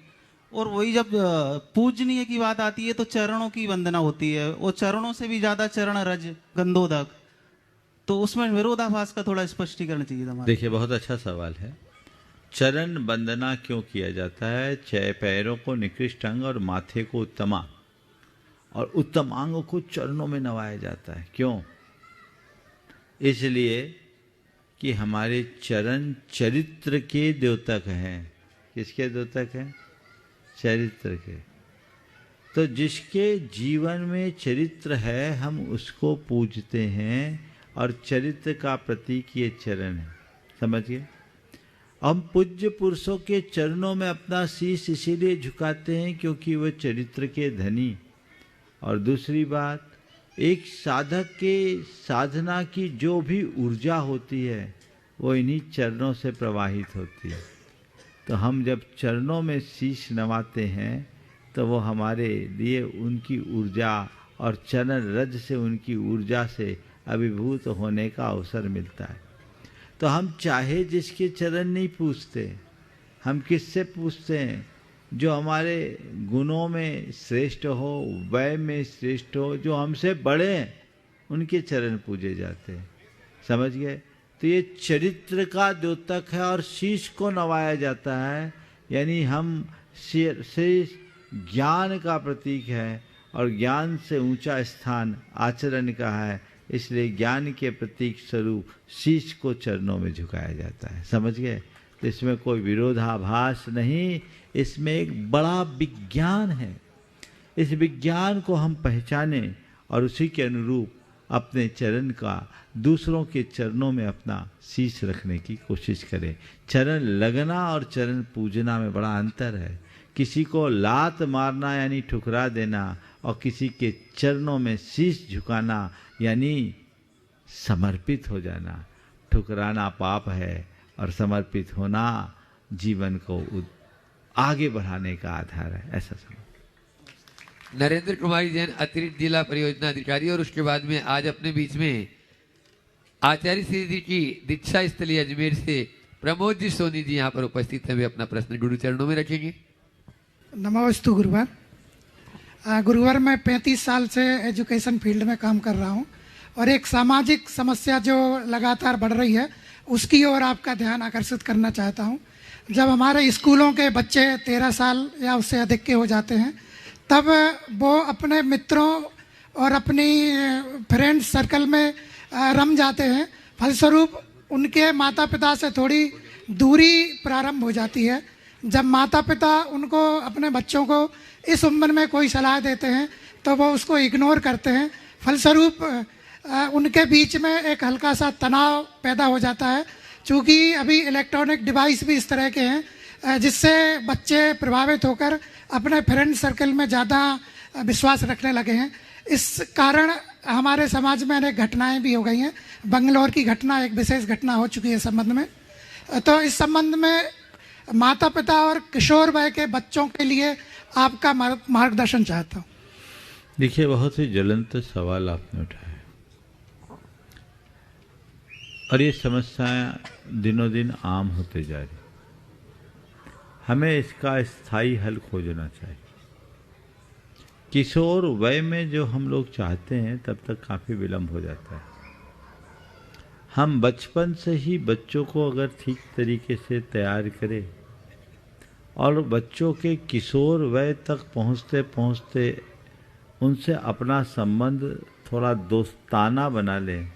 और वही जब पूजनीय की बात आती है तो चरणों की वंदना होती है, और चरणों से भी ज्यादा चरण रज गंधोदक, तो उसमें विरोधाभास का थोड़ा स्पष्टीकरण चाहिए था। देखिए, बहुत अच्छा सवाल है। चरण वंदना क्यों किया जाता है? पैरों को निकृष्ट अंग और माथे को उत्तमा, और उत्तम अंग को चरणों में नवाया जाता है। क्यों? इसलिए कि हमारे चरण चरित्र के द्योतक हैं। किसके द्योतक हैं? चरित्र के। तो जिसके जीवन में चरित्र है हम उसको पूजते हैं, और चरित्र का प्रतीक ये चरण है। समझिए, हम पूज्य पुरुषों के चरणों में अपना शीश इसीलिए झुकाते हैं क्योंकि वह चरित्र के धनी। और दूसरी बात, एक साधक के साधना की जो भी ऊर्जा होती है वो इन्हीं चरणों से प्रवाहित होती है। तो हम जब चरणों में शीश नवाते हैं तो वो हमारे लिए उनकी ऊर्जा और चरण रज से उनकी ऊर्जा से अभिभूत होने का अवसर मिलता है। तो हम चाहे जिसके चरण नहीं पूजते, हम किससे पूजते हैं? जो हमारे गुणों में श्रेष्ठ हो, वय में श्रेष्ठ हो, जो हमसे बड़े हैं, उनके चरण पूजे जाते हैं। समझ गए? तो ये चरित्र का द्योतक है और शीश को नवाया जाता है, यानी हम शीश ज्ञान का प्रतीक है, और ज्ञान से ऊंचा स्थान आचरण का है। इसलिए ज्ञान के प्रतीक स्वरूप शीश को चरणों में झुकाया जाता है। समझ गए? तो इसमें कोई विरोधाभास नहीं, इसमें एक बड़ा विज्ञान है। इस विज्ञान को हम पहचानें और उसी के अनुरूप अपने चरण का दूसरों के चरणों में अपना शीश रखने की कोशिश करें। चरण लगना और चरण पूजना में बड़ा अंतर है। किसी को लात मारना यानी ठुकरा देना, और किसी के चरणों में शीश झुकाना यानी समर्पित हो जाना। ठुकराना पाप है और समर्पित होना जीवन को आगे बढ़ाने का आधार है। ऐसा समझ। नरेंद्र कुमारी जैन, अतिरिक्त जिला परियोजना अधिकारी, और उसके बाद में आज अपने बीच में आचार्य श्री जी की दीक्षा स्थली अजमेर से प्रमोद जी सोनी जी यहाँ पर उपस्थित हैं। वे अपना प्रश्न गुरु चरणों में रखेंगे। नमोस्तु गुरुवर। गुरुवर, मैं 35 साल से एजुकेशन फील्ड में काम कर रहा हूँ, और एक सामाजिक समस्या जो लगातार बढ़ रही है उसकी ओर आपका ध्यान आकर्षित करना चाहता हूँ। जब हमारे स्कूलों के बच्चे 13 साल या उससे अधिक के हो जाते हैं, तब वो अपने मित्रों और अपनी फ्रेंड सर्कल में रम जाते हैं। फलस्वरूप उनके माता पिता से थोड़ी दूरी प्रारंभ हो जाती है। जब माता पिता उनको, अपने बच्चों को इस उम्र में कोई सलाह देते हैं तो वो उसको इग्नोर करते हैं। फलस्वरूप उनके बीच में एक हल्का सा तनाव पैदा हो जाता है। चूँकि अभी इलेक्ट्रॉनिक डिवाइस भी इस तरह के हैं जिससे बच्चे प्रभावित होकर अपने फ्रेंड सर्कल में ज़्यादा विश्वास रखने लगे हैं। इस कारण हमारे समाज में अनेक घटनाएं भी हो गई हैं। बंगलौर की घटना एक विशेष घटना हो चुकी है संबंध में। तो इस संबंध में माता पिता और किशोर वय के बच्चों के लिए आपका मार्गदर्शन चाहता हूँ। देखिए, बहुत ही ज्वलंत सवाल आपने उठाया, और ये समस्याएं दिनों दिन आम होते जा रही। हमें इसका स्थायी हल खोजना चाहिए। किशोर वय में जो हम लोग चाहते हैं तब तक काफ़ी विलंब हो जाता है। हम बचपन से ही बच्चों को अगर ठीक तरीके से तैयार करें और बच्चों के किशोर वय तक पहुंचते पहुंचते उनसे अपना संबंध थोड़ा दोस्ताना बना लें,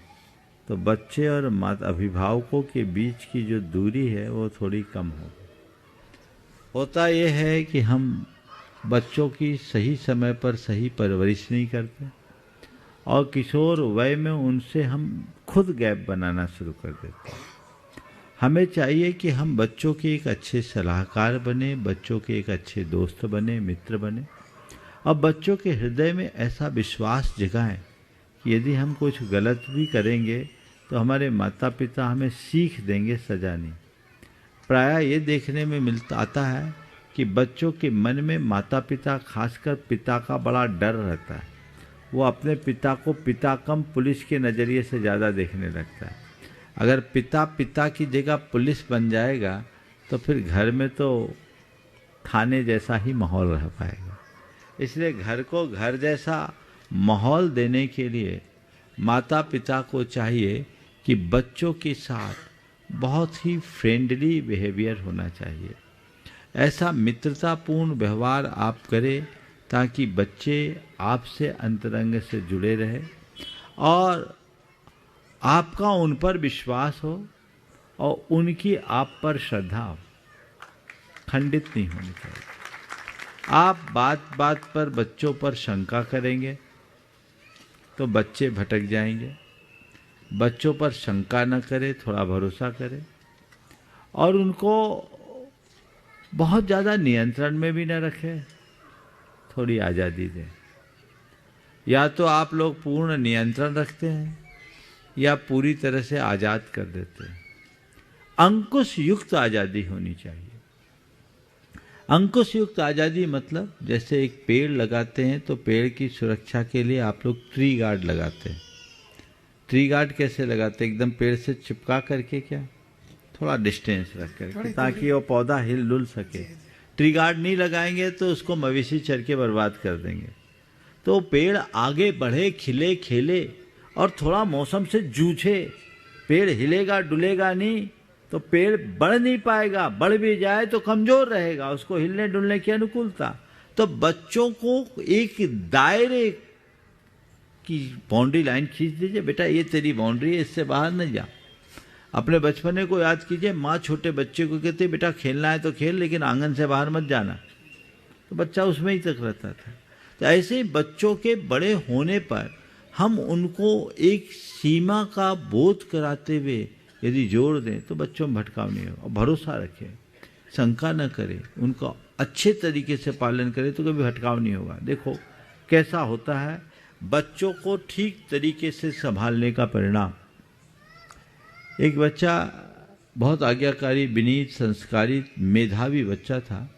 तो बच्चे और अभिभावकों के बीच की जो दूरी है वो थोड़ी कम हो। होता यह है कि हम बच्चों की सही समय पर सही परवरिश नहीं करते, और किशोर वय में उनसे हम खुद गैप बनाना शुरू कर देते हैं। हमें चाहिए कि हम बच्चों के एक अच्छे सलाहकार बने, बच्चों के एक अच्छे दोस्त बने, मित्र बने, और बच्चों के हृदय में ऐसा विश्वास जगाएं कि यदि हम कुछ गलत भी करेंगे तो हमारे माता पिता हमें सीख देंगे, सजा नहीं। प्रायः ये देखने में आता है कि बच्चों के मन में माता पिता, खासकर पिता का बड़ा डर रहता है। वो अपने पिता को पिता कम पुलिस के नज़रिए से ज़्यादा देखने लगता है। अगर पिता पिता की जगह पुलिस बन जाएगा तो फिर घर में तो थाने जैसा ही माहौल रह पाएगा। इसलिए घर को घर जैसा माहौल देने के लिए माता पिता को चाहिए कि बच्चों के साथ बहुत ही फ्रेंडली बिहेवियर होना चाहिए। ऐसा मित्रतापूर्ण व्यवहार आप करें ताकि बच्चे आपसे अंतरंग से जुड़े रहे और आपका उन पर विश्वास हो और उनकी आप पर श्रद्धा हो, खंडित नहीं होनी चाहिए। आप बात बात पर बच्चों पर शंका करेंगे तो बच्चे भटक जाएंगे। बच्चों पर शंका न करें, थोड़ा भरोसा करें और उनको बहुत ज़्यादा नियंत्रण में भी न रखें, थोड़ी आज़ादी दें। या तो आप लोग पूर्ण नियंत्रण रखते हैं या पूरी तरह से आज़ाद कर देते हैं। अंकुश युक्त आज़ादी होनी चाहिए। अंकुश युक्त आज़ादी मतलब जैसे एक पेड़ लगाते हैं तो पेड़ की सुरक्षा के लिए आप लोग ट्री गार्ड लगाते हैं। ट्री गार्ड कैसे लगाते हैं? एकदम पेड़ से चिपका करके, क्या थोड़ा डिस्टेंस रख करके, ताकि वो पौधा हिल डुल सके। ट्री गार्ड नहीं लगाएंगे तो उसको मवेशी चर के बर्बाद कर देंगे। तो पेड़ आगे बढ़े, खिले खेले और थोड़ा मौसम से जूझे। पेड़ हिलेगा डुलेगा नहीं तो पेड़ बढ़ नहीं पाएगा, बढ़ भी जाए तो कमजोर रहेगा, उसको हिलने डुलने की अनुकूलता। तो बच्चों को एक दायरे की बाउंड्री लाइन खींच दीजिए, बेटा ये तेरी बाउंड्री है, इससे बाहर न जा। अपने बचपने को याद कीजिए, माँ छोटे बच्चे को कहती बेटा खेलना है तो खेल, लेकिन आंगन से बाहर मत जाना, तो बच्चा उसमें ही तक रहता था। तो ऐसे ही बच्चों के बड़े होने पर हम उनको एक सीमा का बोध कराते हुए यदि जोड़ दें तो बच्चों में भटकाव नहीं होगा। भरोसा रखें, शंका न करें, उनका अच्छे तरीके से पालन करें तो कभी भटकाव नहीं होगा। देखो कैसा होता है, बच्चों को ठीक तरीके से संभालने का परिणाम। एक बच्चा बहुत आज्ञाकारी, विनीत, संस्कारित, मेधावी बच्चा था।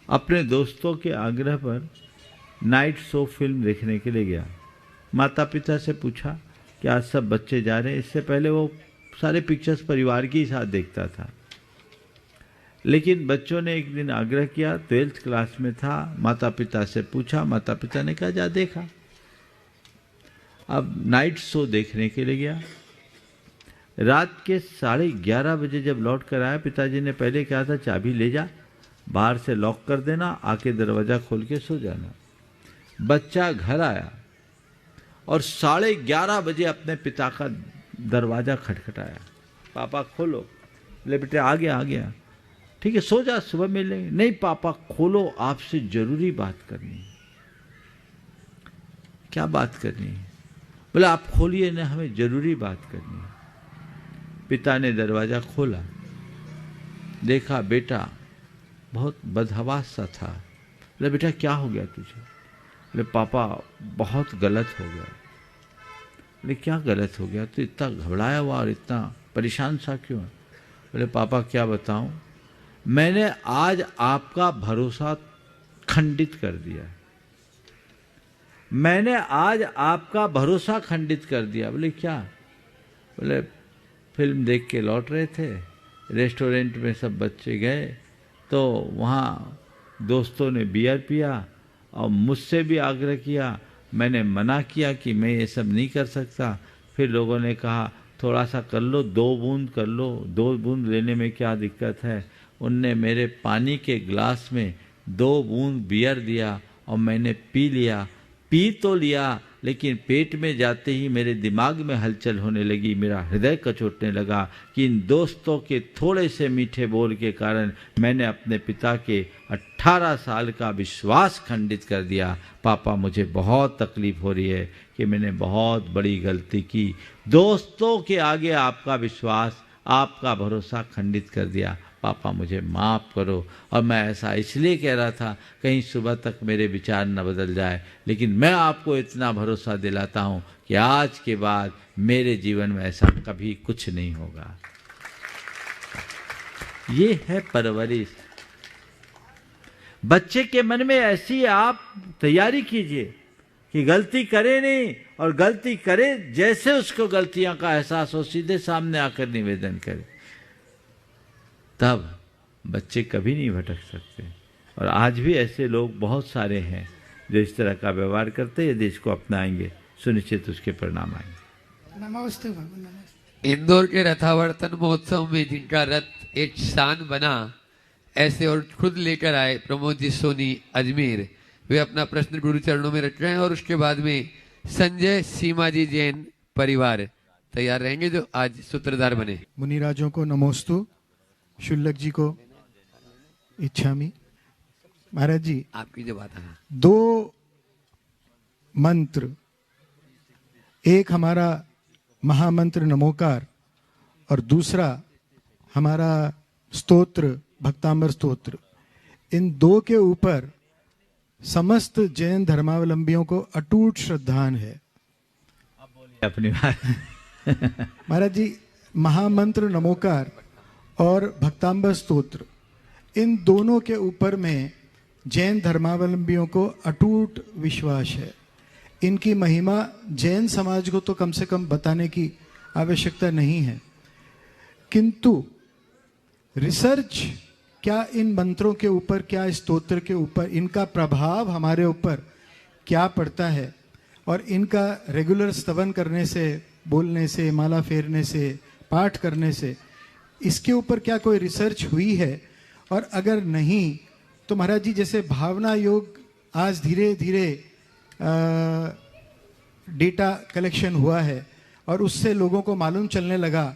अपने दोस्तों के आग्रह पर नाइट शो फिल्म देखने के लिए गया। माता पिता से पूछा कि आज सब बच्चे जा रहे हैं। इससे पहले वो सारे पिक्चर्स परिवार के ही साथ देखता था, लेकिन बच्चों ने एक दिन आग्रह किया, 12th क्लास में था। माता पिता से पूछा, माता पिता ने कहा जा देखा। अब नाइट शो देखने के लिए गया। रात के 11:30 बजे जब लौट कर आया, पिताजी ने पहले कहा था चाबी ले जा, बाहर से लॉक कर देना, आके दरवाज़ा खोल के सो जाना। बच्चा घर आया और 11:30 बजे अपने पिता का दरवाज़ा खटखटाया, पापा खोलो। ले बेटे आ गया, आ गया, ठीक है सो जा, सुबह मिलेंगे। नहीं पापा खोलो, आपसे जरूरी बात करनी है। क्या बात करनी है? बोला आप खोलिए ना, हमें जरूरी बात करनी है। पिता ने दरवाज़ा खोला, देखा बेटा बहुत बदहवास सा था। बोले बेटा क्या हो गया तुझे? बोले पापा बहुत गलत हो गया। बोले क्या गलत हो गया? तो इतना घबराया हुआ और इतना परेशान सा क्यों है? बोले पापा क्या बताऊं, मैंने आज आपका भरोसा खंडित कर दिया। मैंने आज आपका भरोसा खंडित कर दिया। बोले क्या? बोले फिल्म देख के लौट रहे थे, रेस्टोरेंट में सब बच्चे गए तो वहाँ दोस्तों ने बियर पिया और मुझसे भी आग्रह किया। मैंने मना किया कि मैं ये सब नहीं कर सकता। फिर लोगों ने कहा थोड़ा सा कर लो, 2 बूंद कर लो, 2 बूंद लेने में क्या दिक्कत है। उनने मेरे पानी के गिलास में 2 बूंद बियर दिया और मैंने पी लिया। पी तो लिया लेकिन पेट में जाते ही मेरे दिमाग में हलचल होने लगी, मेरा हृदय कचोटने लगा कि इन दोस्तों के थोड़े से मीठे बोल के कारण मैंने अपने पिता के 18 साल का विश्वास खंडित कर दिया। पापा मुझे बहुत तकलीफ हो रही है कि मैंने बहुत बड़ी गलती की, दोस्तों के आगे आपका विश्वास, आपका भरोसा खंडित कर दिया। पापा मुझे माफ़ करो। और मैं ऐसा इसलिए कह रहा था कहीं सुबह तक मेरे विचार न बदल जाए, लेकिन मैं आपको इतना भरोसा दिलाता हूँ कि आज के बाद मेरे जीवन में ऐसा कभी कुछ नहीं होगा। ये है परवरिश। बच्चे के मन में ऐसी आप तैयारी कीजिए कि गलती करे नहीं, और गलती करे जैसे उसको गलतियां का एहसास हो सीधे सामने आकर निवेदन करे, तब बच्चे कभी नहीं भटक सकते। और आज भी ऐसे लोग बहुत सारे हैं जो इस तरह का व्यवहार करते, यदि इसको अपनाएंगे सुनिश्चित उसके परिणाम आएंगे। नमस्ते बाबू, नमस्ते। इंदौर के रथावर्तन महोत्सव में जिनका रथ एक शान बना, ऐसे और खुद लेकर आए प्रमोद जी सोनी अजमेर, वे अपना प्रश्न गुरु चरणों में रख रहे हैं। और उसके बाद में संजय सीमा जी जैन परिवार तैयार रहेंगे जो आज सूत्रधार बने। मुनिराजों को नमोस्तु, शुल्लक जी को इच्छामि। महाराज जी, आपकी जो बात है, 2 मंत्र, एक हमारा महामंत्र नमोकार और दूसरा हमारा स्तोत्र भक्तांबर स्तोत्र, इन 2 के ऊपर समस्त जैन धर्मावलंबियों को अटूट श्रद्धान है। अपनी बात महाराज जी, महामंत्र नमोकार और भक्तांबर स्तोत्र, इन दोनों के ऊपर में जैन धर्मावलंबियों को अटूट विश्वास है। इनकी महिमा जैन समाज को तो कम से कम बताने की आवश्यकता नहीं है, किंतु रिसर्च क्या इन मंत्रों के ऊपर, क्या स्तोत्र के ऊपर, इनका प्रभाव हमारे ऊपर क्या पड़ता है, और इनका रेगुलर स्तवन करने से, बोलने से, माला फेरने से, पाठ करने से, इसके ऊपर क्या कोई रिसर्च हुई है? और अगर नहीं तो महाराज जी, जैसे भावना योग आज धीरे धीरे डेटा कलेक्शन हुआ है और उससे लोगों को मालूम चलने लगा,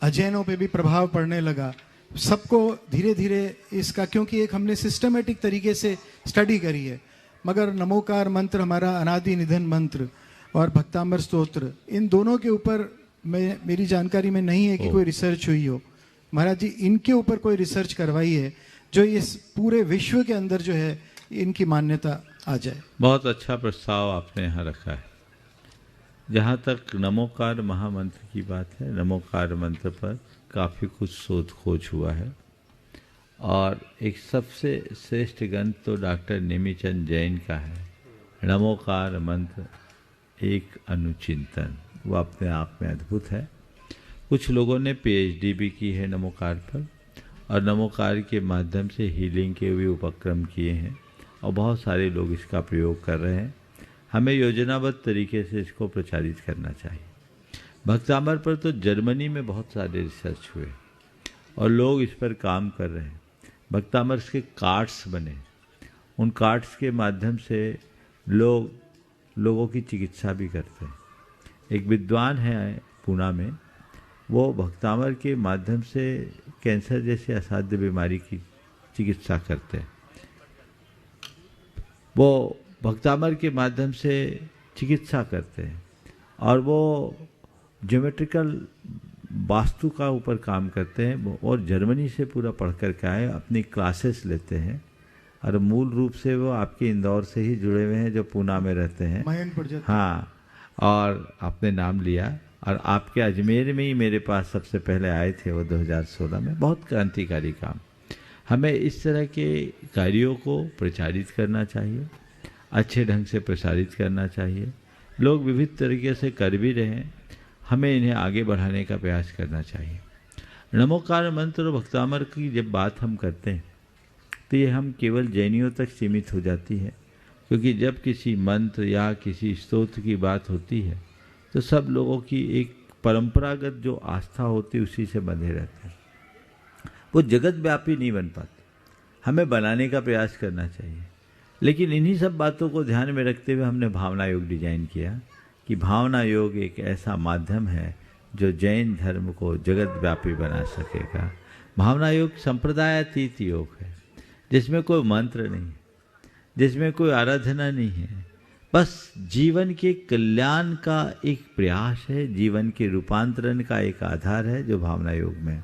अजैनों पे भी प्रभाव पड़ने लगा, सबको धीरे धीरे इसका, क्योंकि एक हमने सिस्टमेटिक तरीके से स्टडी करी है। मगर नमोकार मंत्र हमारा अनादि निधन मंत्र और भक्तांबर स्तोत्र, इन दोनों के ऊपर मेरी जानकारी में नहीं है कि कोई रिसर्च हुई हो। महाराज जी, इनके ऊपर कोई रिसर्च करवाई है जो इस पूरे विश्व के अंदर जो है इनकी मान्यता आ जाए। बहुत अच्छा प्रस्ताव आपने यहाँ रखा है। जहाँ तक नमोकार महामंत्र की बात है, नमोकार मंत्र पर काफ़ी कुछ शोध खोज हुआ है, और एक सबसे श्रेष्ठ ग्रंथ तो डॉक्टर नेमीचंद जैन का है, नमोकार मंत्र एक अनुचिंतन, वो अपने आप में अद्भुत है। कुछ लोगों ने PhD भी की है नमोकार पर, और नमोकार के माध्यम से हीलिंग के भी उपक्रम किए हैं, और बहुत सारे लोग इसका प्रयोग कर रहे हैं। हमें योजनाबद्ध तरीके से इसको प्रचारित करना चाहिए। भक्तांबर पर तो जर्मनी में बहुत सारे रिसर्च हुए और लोग इस पर काम कर रहे हैं। भक्तांबर के कार्ड्स बने, उन कार्ड्स के माध्यम से लोगों की चिकित्सा भी करते हैं। एक विद्वान है पूना में, वो भक्तांबर के माध्यम से कैंसर जैसे असाध्य बीमारी की चिकित्सा करते हैं। वो भक्तांबर के माध्यम से चिकित्सा करते हैं, और वो ज्योमेट्रिकल वास्तु का ऊपर काम करते हैं, और जर्मनी से पूरा पढ़ कर के आए, अपनी क्लासेस लेते हैं, और मूल रूप से वो आपके इंदौर से ही जुड़े हुए हैं जो पूना में रहते हैं। हाँ, और आपने नाम लिया, और आपके अजमेर में ही मेरे पास सबसे पहले आए थे वो 2016 में। बहुत क्रांतिकारी काम। हमें इस तरह के कार्यों को प्रचारित करना चाहिए, अच्छे ढंग से प्रसारित करना चाहिए। लोग विविध तरीके से कर भी रहे हैं, हमें इन्हें आगे बढ़ाने का प्रयास करना चाहिए। नमोकार मंत्र और भक्तांबर की जब बात हम करते हैं तो ये हम केवल जैनियों तक सीमित हो जाती है, क्योंकि जब किसी मंत्र या किसी स्तोत्र की बात होती है तो सब लोगों की एक परंपरागत जो आस्था होती है उसी से बंधे रहते हैं, वो जगत व्यापी नहीं बन पाते। हमें बनाने का प्रयास करना चाहिए। लेकिन इन्हीं सब बातों को ध्यान में रखते हुए हमने भावना योग डिजाइन किया कि भावना योग एक ऐसा माध्यम है जो जैन धर्म को जगत व्यापी बना सकेगा। भावना योग संप्रदायातीत योग है, जिसमें कोई मंत्र नहीं है, जिसमें कोई आराधना नहीं है, बस जीवन के कल्याण का एक प्रयास है, जीवन के रूपांतरण का एक आधार है जो भावना योग में है।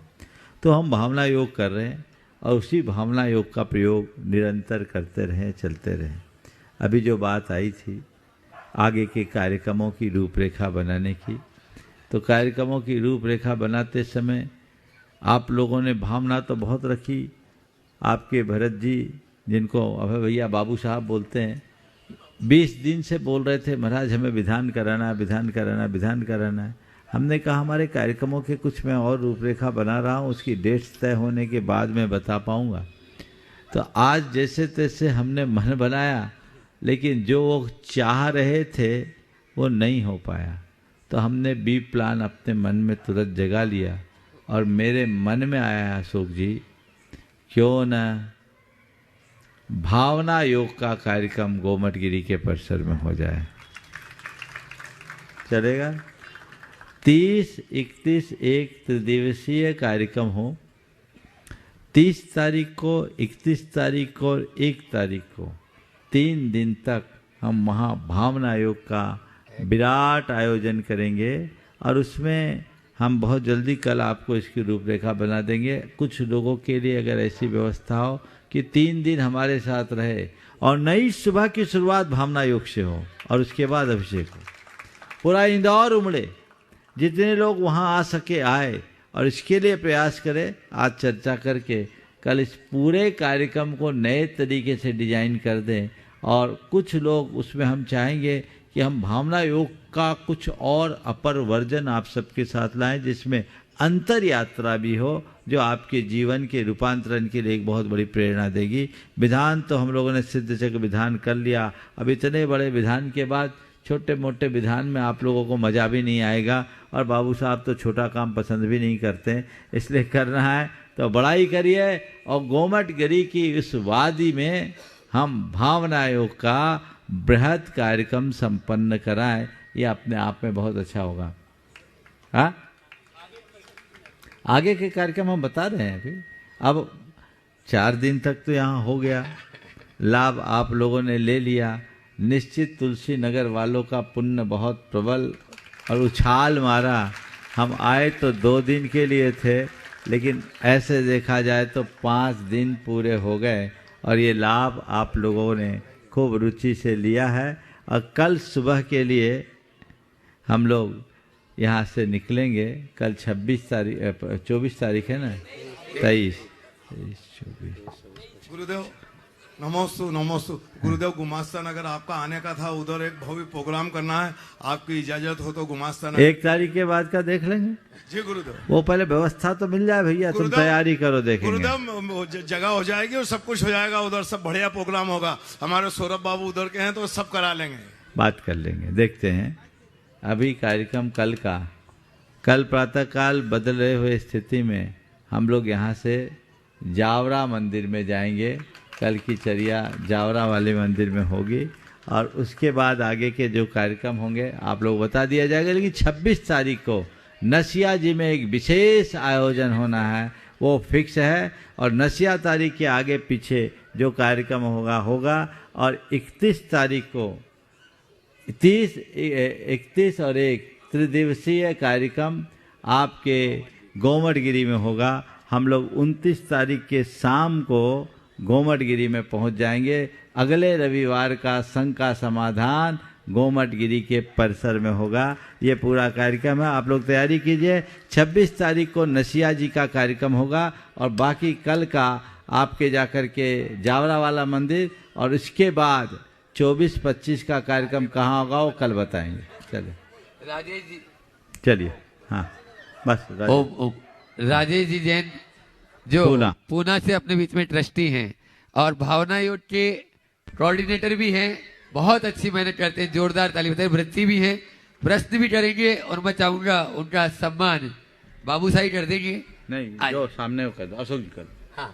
तो हम भावना योग कर रहे हैं और उसी भावना योग का प्रयोग निरंतर करते रहें, चलते रहें। अभी जो बात आई थी आगे के कार्यक्रमों की रूपरेखा बनाने की, तो कार्यक्रमों की रूपरेखा बनाते समय आप लोगों ने भावना तो बहुत रखी। आपके भरत जी, जिनको अभय भैया बाबू साहब बोलते हैं, 20 दिन से बोल रहे थे महाराज हमें विधान कराना है, विधान कराना है, विधान कराना है। हमने कहा हमारे कार्यक्रमों के कुछ मैं और रूपरेखा बना रहा हूँ, उसकी डेट्स तय होने के बाद मैं बता पाऊँगा। तो आज जैसे तैसे हमने मन बनाया, लेकिन जो वो चाह रहे थे वो नहीं हो पाया। तो हमने बी प्लान अपने मन में तुरंत जगा लिया और मेरे मन में आया अशोक जी, क्यों न भावना योग का कार्यक्रम गोमटगिरी के परिसर में हो जाए। चलेगा? 30, 31 एक त्रिदिवसीय कार्यक्रम हो। 30 तारीख को, 31 तारीख को और 1 तारीख को 3 दिन तक हम वहाँ भावना योग का विराट आयोजन करेंगे और उसमें हम बहुत जल्दी कल आपको इसकी रूपरेखा बना देंगे। कुछ लोगों के लिए अगर ऐसी व्यवस्था हो कि 3 दिन हमारे साथ रहे और नई सुबह की शुरुआत भावना योग से हो और उसके बाद अभिषेक हो, पूरा इंदौर उमड़े, जितने लोग वहाँ आ सके आए और इसके लिए प्रयास करें। आज चर्चा करके कल इस पूरे कार्यक्रम को नए तरीके से डिजाइन कर दें और कुछ लोग उसमें हम चाहेंगे कि हम भावना योग का कुछ और अपर वर्जन आप सबके साथ लाएं, जिसमें अंतर यात्रा भी हो, जो आपके जीवन के रूपांतरण के लिए एक बहुत बड़ी प्रेरणा देगी। विधान तो हम लोगों ने सिद्ध चक्र विधान कर लिया, अब इतने बड़े विधान के बाद छोटे मोटे विधान में आप लोगों को मज़ा भी नहीं आएगा और बाबू साहब तो छोटा काम पसंद भी नहीं करते, इसलिए करना है तो बड़ा ही करिए। और गोमटगिरी की इस वादी में हम भावना योग का बृहद कार्यक्रम संपन्न कराएं, ये अपने आप में बहुत अच्छा होगा। हाँ, आगे के कार्यक्रम हम बता रहे हैं। अभी अब 4 दिन तक तो यहाँ हो गया, लाभ आप लोगों ने ले लिया। निश्चित तुलसी नगर वालों का पुण्य बहुत प्रबल और उछाल मारा। हम आए तो 2 दिन के लिए थे, लेकिन ऐसे देखा जाए तो 5 दिन पूरे हो गए और ये लाभ आप लोगों ने खूब रुचि से लिया है। और कल सुबह के लिए हम लोग यहाँ से निकलेंगे। कल 24 तारीख है ना, 23, 24। गुरुदेव नमोस्तु नमोस्तु। गुरुदेव गुमास्ता नगर आपका आने का था, उधर एक भव्य प्रोग्राम करना है, आपकी इजाजत हो तो गुमास्ता नगर 1 तारीख के बाद का देख लेंगे। जी गुरुदेव, वो पहले व्यवस्था तो मिल जाए भैया, तुम तैयारी करो, देखेंगे। गुरुदेव जगह हो जाएगी और सब कुछ हो जाएगा, उधर सब बढ़िया प्रोग्राम होगा। हमारे सौरभ बाबू उधर के हैं तो सब करा लेंगे, बात कर लेंगे, देखते हैं। अभी कार्यक्रम कल का, कल प्रातःकाल बदले हुए स्थिति में हम लोग यहाँ से जावरा मंदिर में जाएंगे। कल की चर्या जावरा वाले मंदिर में होगी और उसके बाद आगे के जो कार्यक्रम होंगे आप लोग बता दिया जाएगा। लेकिन 26 तारीख को नसिया जी में एक विशेष आयोजन होना है, वो फिक्स है। और नसिया तारीख के आगे पीछे जो कार्यक्रम होगा और 31 तारीख को 30, 31 और 1 त्रिदिवसीय कार्यक्रम आपके गोमटगिरी में होगा। हम लोग 29 तारीख के शाम को गोमटगिरी में पहुंच जाएंगे। अगले रविवार का संघ का समाधान गोमटगिरी के परिसर में होगा। ये पूरा कार्यक्रम है, आप लोग तैयारी कीजिए। 26 तारीख को नसिया जी का कार्यक्रम होगा और बाकी कल का आपके जाकर के जावरा वाला मंदिर और उसके बाद 24-25 का कार्यक्रम कहाँ होगा वो कल बताएंगे। चलिए राजेश जी, चलिए। हाँ बस राजेश जी जैन जो पूना से अपने बीच में ट्रस्टी हैं और भावना योग के कोऑर्डिनेटर भी हैं, बहुत अच्छी मेहनत करते हैं, जोरदार ताली बजाएं। वृत्ति भी है, प्रश्न भी करेंगे और मैं चाहूंगा उनका सम्मान बाबू साही कर देंगे। नहीं, जो सामने कर दो, अशोक जी कर। हाँ,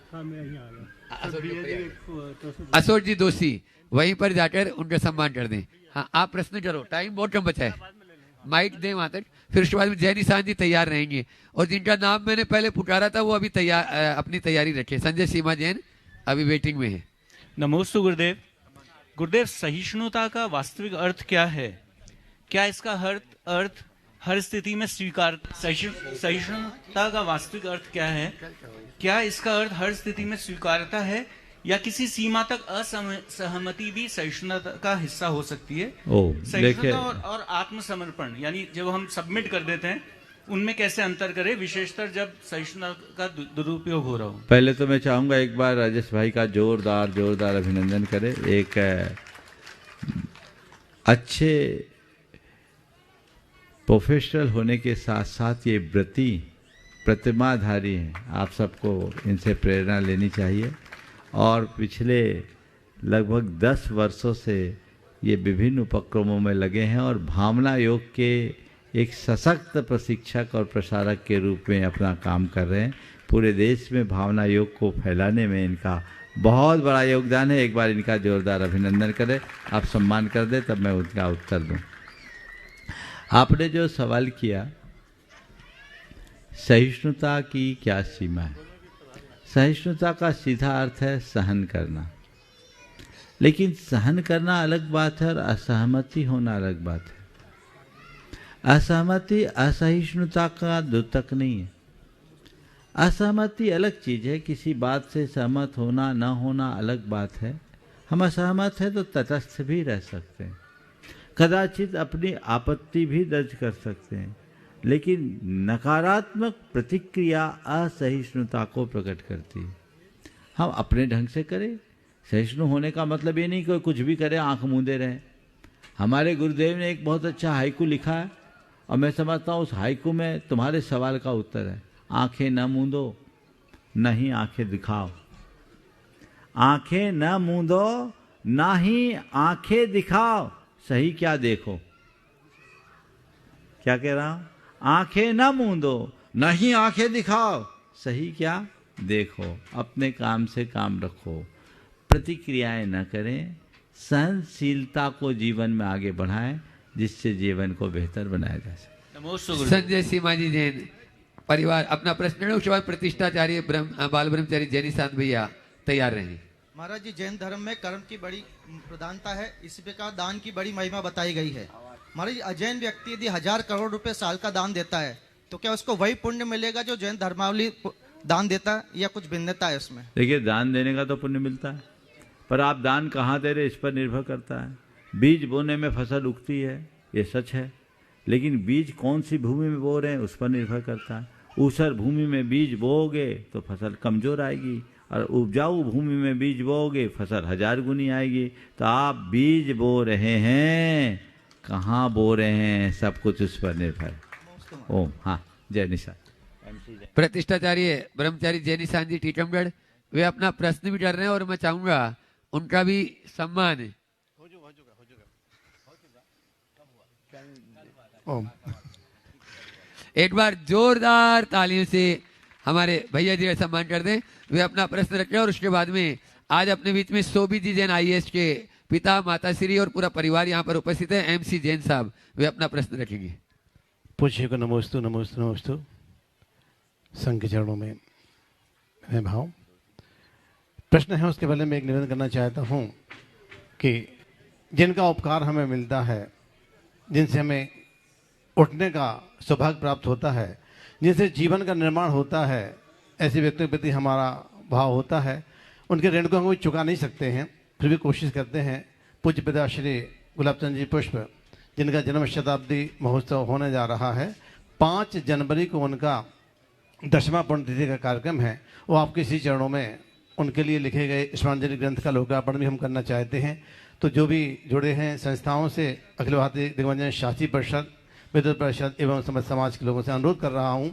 अशोक जी दोषी वहीं पर जाकर उनका सम्मान कर दें। हाँ, आप प्रश्न करो, टाइम बहुत कम बचा है, माइक दें वहां तक, फिर उसके बाद में जय निशान जी तैयार रहेंगे और जिनका नाम मैंने पहले पुकारा था वो अभी तैयार, अपनी तैयारी रखे। संजय सीमा जैन अभी वेटिंग में है। नमोस्तु गुरुदेव। गुरुदेव, सहिष्णुता का वास्तविक अर्थ क्या है? क्या इसका अर्थ हर स्थिति में स्वीकार, सहिष्णुता का वास्तविक अर्थ क्या है? क्या इसका अर्थ हर स्थिति में स्वीकारता है या किसी सीमा तक असहमति भी सहिष्णुता का हिस्सा हो सकती है? सहिष्णुता और आत्मसमर्पण, यानी जब हम सबमिट कर देते हैं उनमें कैसे अंतर करें, विशेषतर जब सहिष्णुता का दुरुपयोग हो रहा हो? पहले तो मैं चाहूंगा एक बार राजेश भाई का जोरदार अभिनंदन करें। एक अच्छे प्रोफेशनल होने के साथ साथ ये व्रती प्रतिमाधारी हैं। आप सबको इनसे प्रेरणा लेनी चाहिए और पिछले लगभग 10 वर्षों से ये विभिन्न उपक्रमों में लगे हैं और भावना योग के एक सशक्त प्रशिक्षक और प्रसारक के रूप में अपना काम कर रहे हैं। पूरे देश में भावना योग को फैलाने में इनका बहुत बड़ा योगदान है। एक बार इनका जोरदार अभिनंदन करें। आप सम्मान कर दें तब मैं उनका उत्तर दूं। आपने जो सवाल किया, सहिष्णुता की क्या सीमा है? सहिष्णुता का सीधा अर्थ है सहन करना, लेकिन सहन करना अलग बात है और असहमति होना अलग बात है। असहमति असहिष्णुता का द्योतक नहीं है। असहमति अलग चीज़ है, किसी बात से सहमत होना न होना अलग बात है। हम असहमत हैं तो तटस्थ भी रह सकते हैं, कदाचित अपनी आपत्ति भी दर्ज कर सकते हैं, लेकिन नकारात्मक प्रतिक्रिया असहिष्णुता को प्रकट करती है। हम अपने ढंग से करें। सहिष्णु होने का मतलब ये नहीं कि कुछ भी करें आंख मूंदे रहें। हमारे गुरुदेव ने एक बहुत अच्छा हाइकू लिखा है और मैं समझता हूँ उस हाइकू में तुम्हारे सवाल का उत्तर है। आंखें न मूंदो, नहीं आंखें दिखाओ। आंखें न मूंदो, ना ही आंखें दिखाओ। सही क्या देखो? क्या कह रहा हूं? आंखें न मूंदो, नहीं आंखें दिखाओ। सही क्या देखो। अपने काम से काम रखो, प्रतिक्रियाएं न करें, सहनशीलता को जीवन में आगे बढ़ाएं, जिससे जीवन को बेहतर बनाया जा सके। संजय सीमाजी जैन परिवार अपना प्रश्न है, उसके बाद प्रतिष्ठाचार्य बाल ब्रह्मचारी जैनिशांत भैया तैयार रहें। महाराज जी, जैन धर्म में कर्म की बड़ी प्रधानता है, इसी प्रकार दान की बड़ी महिमा बताई गई है। महाराज जी, अजैन व्यक्ति यदि 1000 करोड़ रुपए साल का दान देता है तो क्या उसको वही पुण्य मिलेगा जो जैन धर्मावली दान देता है, या कुछ भिन्नता है उसमें? देखिए, दान देने का तो पुण्य मिलता है, पर आप दान कहाँ दे रहे इस पर निर्भर करता है। बीज बोने में फसल उगती है, ये सच है, लेकिन बीज कौन सी भूमि में बो रहे हैं उस पर निर्भर करता है। ऊसर भूमि में बीज बोओगे तो फसल कमजोर आएगी, और उपजाऊ भूमि में बीज बोओगे फसल 1000 गुनी आएगी। तो आप बीज बो रहे हैं, कहाँ बो रहे हैं, सब कुछ उस पर निर्भर है। ओम। हाँ, जय निशान। प्रतिष्ठाचार्य ब्रह्मचारी जैनिशांत जी टीकमगढ़, वे अपना प्रश्न भी कर रहे हैं और मैं चाहूंगा उनका भी सम्मान है। एक बार जोरदार तालियों से हमारे भैया जी का सम्मान कर दें। वे अपना प्रश्न रखें और उसके बाद में आज अपने बीच में शोभित जी जैन IAS के पिता, माता श्री और पूरा परिवार यहाँ पर उपस्थित है। MC जैन साहब वे अपना प्रश्न रखेंगे। पूज्य को नमोस्तु नमोस्तु नमोस्तु। संघ के चरणों में है भाव। प्रश्न है, उसके पहले मैं एक निवेदन करना चाहता हूँ कि जिनका उपकार हमें मिलता है, जिनसे हमें उठने का सौभाग्य प्राप्त होता है, जिनसे जीवन का निर्माण होता है, ऐसे व्यक्तियों के प्रति हमारा भाव होता है। उनके ऋण को हम कोई चुका नहीं सकते हैं, फिर भी कोशिश करते हैं। पूज्य पिता श्री गुलाबचंद जी पुष्प, जिनका जन्म शताब्दी महोत्सव होने जा रहा है, 5 जनवरी को उनका 10वां पुण्यतिथि का कार्यक्रम है। वो आपके इसी चरणों में उनके लिए लिखे गए स्मरणांजलि ग्रंथ का लोकार्पण भी हम करना चाहते हैं। तो जो भी जुड़े हैं संस्थाओं से, अखिल भारतीय दिग्विजय शास्त्री परिषद, विद्युत परिषद एवं समस्त समाज के लोगों से अनुरोध कर रहा हूं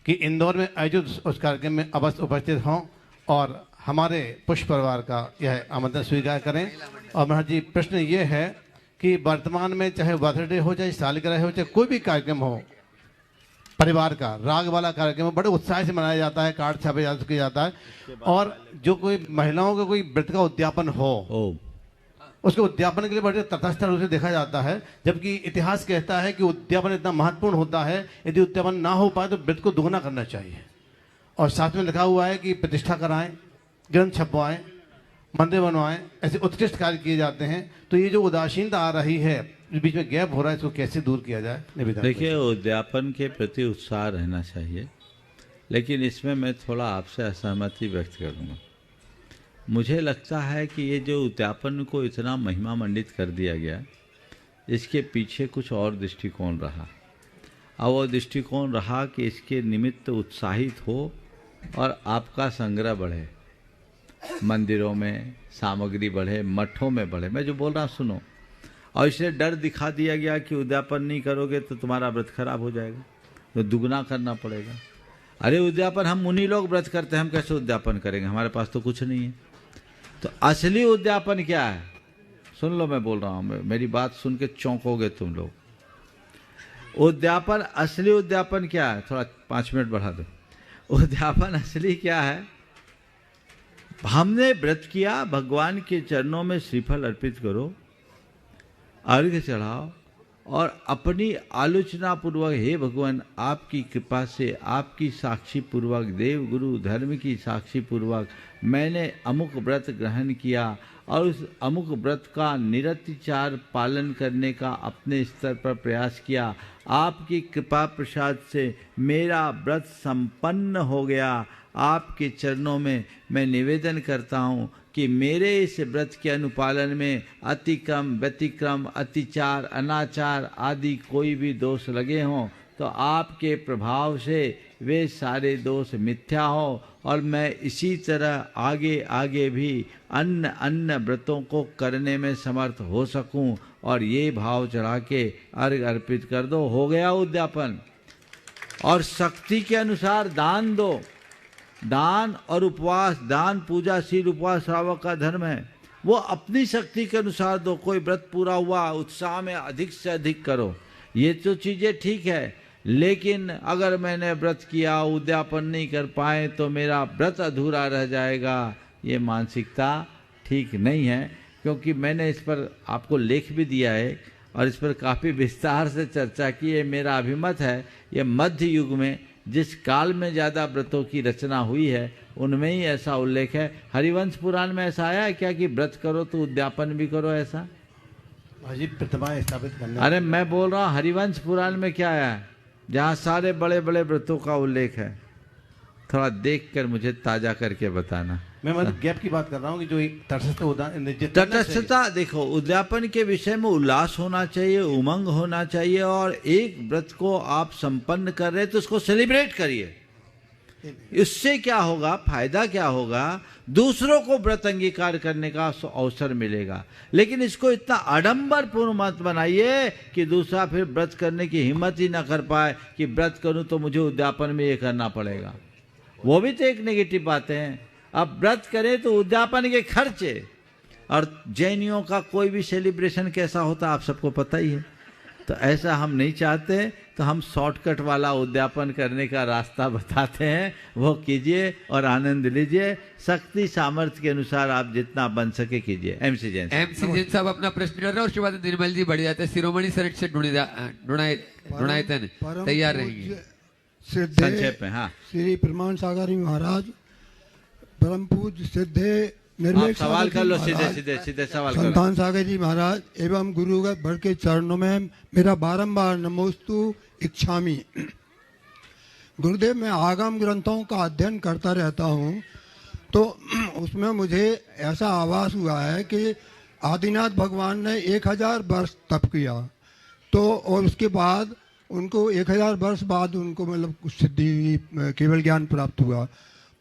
कि इंदौर में आयोजित उस कार्यक्रम में अवश्य उपस्थित हों और हमारे पुष्प परिवार का यह आमंत्रण स्वीकार करें। और महाराज जी, प्रश्न ये है कि वर्तमान में चाहे बर्थडे हो, चाहे सालगिरह हो, चाहे कोई भी कार्यक्रम हो, परिवार का राग वाला कार्यक्रम बड़े उत्साह से मनाया जाता है, कार्ड छापे जाता है, और जो कोई महिलाओं का कोई व्रत का उद्यापन हो, उसके उद्यापन के लिए बड़े तटस्थ रूप से देखा जाता है। जबकि इतिहास कहता है कि उद्यापन इतना महत्वपूर्ण होता है, यदि उद्यापन ना हो पाए तो व्रत को दोगुना करना चाहिए। और साथ में लिखा हुआ है कि प्रतिष्ठा कराएं, ग्रंथ छपवाएं, मंदिर बनवाएं, ऐसे उत्कृष्ट कार्य किए जाते हैं। तो ये जो उदासीनता आ रही है, बीच में गैप हो रहा है, इसको कैसे दूर किया जाए? देखिए, उद्यापन के प्रति उत्साह रहना चाहिए, लेकिन इसमें मैं थोड़ा आपसे असहमति व्यक्त करूँगा। मुझे लगता है कि ये जो उद्यापन को इतना महिमा मंडित कर दिया गया, इसके पीछे कुछ और दृष्टिकोण रहा। और वो दृष्टिकोण रहा कि इसके निमित्त उत्साहित हो और आपका संग्रह बढ़े, मंदिरों में सामग्री बढ़े, मठों में बढ़े। मैं जो बोल रहा हूँ सुनो। और इसलिए डर दिखा दिया गया कि उद्यापन नहीं करोगे तो तुम्हारा व्रत खराब हो जाएगा, तो दुगना करना पड़ेगा। अरे उद्यापन हम मुनि लोग व्रत करते हैं, हम कैसे उद्यापन करेंगे, हमारे पास तो कुछ नहीं है। तो असली उद्यापन क्या है, सुन लो मैं बोल रहा हूँ, मेरी बात सुन के चौंकोगे तुम लोग। उद्यापन, असली उद्यापन क्या है, थोड़ा 5 मिनट बढ़ा दो। उद्यापन असली क्या है, हमने व्रत किया, भगवान के चरणों में श्रीफल अर्पित करो, अर्घ्य चढ़ाओ और अपनी आलोचना पूर्वक, हे भगवान आपकी कृपा से, आपकी साक्षी पूर्वक, देव गुरु धर्म की साक्षी पूर्वक मैंने अमुक व्रत ग्रहण किया और उस अमुक व्रत का निरतिचार पालन करने का अपने स्तर पर प्रयास किया। आपकी कृपा प्रसाद से मेरा व्रत संपन्न हो गया। आपके चरणों में मैं निवेदन करता हूँ कि मेरे इस व्रत के अनुपालन में अतिक्रम, व्यतिक्रम, अतिचार, अनाचार आदि कोई भी दोष लगे हों तो आपके प्रभाव से वे सारे दोष मिथ्या हो और मैं इसी तरह आगे आगे भी अन्य व्रतों को करने में समर्थ हो सकूं। और ये भाव चढ़ा के अर्घ अर्पित कर दो, हो गया उद्यापन। और शक्ति के अनुसार दान दो, दान और उपवास, दान पूजा शील उपवास श्रावक का धर्म है, वो अपनी शक्ति के अनुसार दो। कोई व्रत पूरा हुआ, उत्साह में अधिक से अधिक करो, ये तो चीज़ें ठीक है। लेकिन अगर मैंने व्रत किया, उद्यापन नहीं कर पाए तो मेरा व्रत अधूरा रह जाएगा, ये मानसिकता ठीक नहीं है। क्योंकि मैंने इस पर आपको लेख भी दिया है और इस पर काफ़ी विस्तार से चर्चा की है। मेरा अभिमत है ये मध्य युग में जिस काल में ज़्यादा व्रतों की रचना हुई है उनमें ही ऐसा उल्लेख है। हरिवंश पुराण में ऐसा आया है क्या कि व्रत करो तो उद्यापन भी करो, ऐसा? प्रतिमा स्थापित करना। अरे मैं बोल रहा हूँ हरिवंश पुराण में क्या आया है जहाँ सारे बड़े बड़े व्रतों का उल्लेख है, थोड़ा देख कर मुझे ताजा करके बताना। मैं मतलब गैप की बात कर रहा हूँ कि जो एक तटस्थता, देखो उद्यापन के विषय में उल्लास होना चाहिए, उमंग होना चाहिए और एक व्रत को आप संपन्न कर रहे तो उसको सेलिब्रेट करिए। इससे क्या होगा, फायदा क्या होगा, दूसरों को व्रत अंगीकार करने का अवसर मिलेगा। लेकिन इसको इतना आडंबरपूर्ण मत बनाइए कि दूसरा फिर व्रत करने की हिम्मत ही ना कर पाए कि व्रत करूं तो मुझे उद्यापन में ये करना पड़ेगा। वो भी तो एक नेगेटिव बातें हैं। अब व्रत करें तो उद्यापन के खर्चे, और जैनियों का कोई भी सेलिब्रेशन कैसा होता है आप सबको पता ही है। तो ऐसा हम नहीं चाहते, तो हम शॉर्टकट वाला उद्यापन करने का रास्ता बताते हैं, वो कीजिए और आनंद लीजिए। शक्ति सामर्थ्य के अनुसार आप जितना बन सके कीजिए। एमसी जैन साहब अपना प्रश्न कर रहे हैं और उसके बाद निर्मल जी बढ़ जाते हैं। शिरोमणि सर से ढूंढायतन तैयार रहेंगे संक्षेप में। हाँ, श्री प्रमाण सागर जी महाराज, परम पूज्य सिद्धे निर्भय सवाल कर लो, सीधे सवाल करो। संतान सागर जी महाराज एवं गुरुवर भर के चरणों में मेरा बारंबार नमोस्तु इच्छामि। गुरुदेव, मैं आगम ग्रंथों का अध्ययन करता रहता हूँ तो उसमें मुझे ऐसा आभास हुआ है कि आदिनाथ भगवान ने 1000 वर्ष तप किया, तो और उसके बाद उनको 1000 वर्ष बाद उनको मतलब सिद्धि केवल ज्ञान प्राप्त हुआ।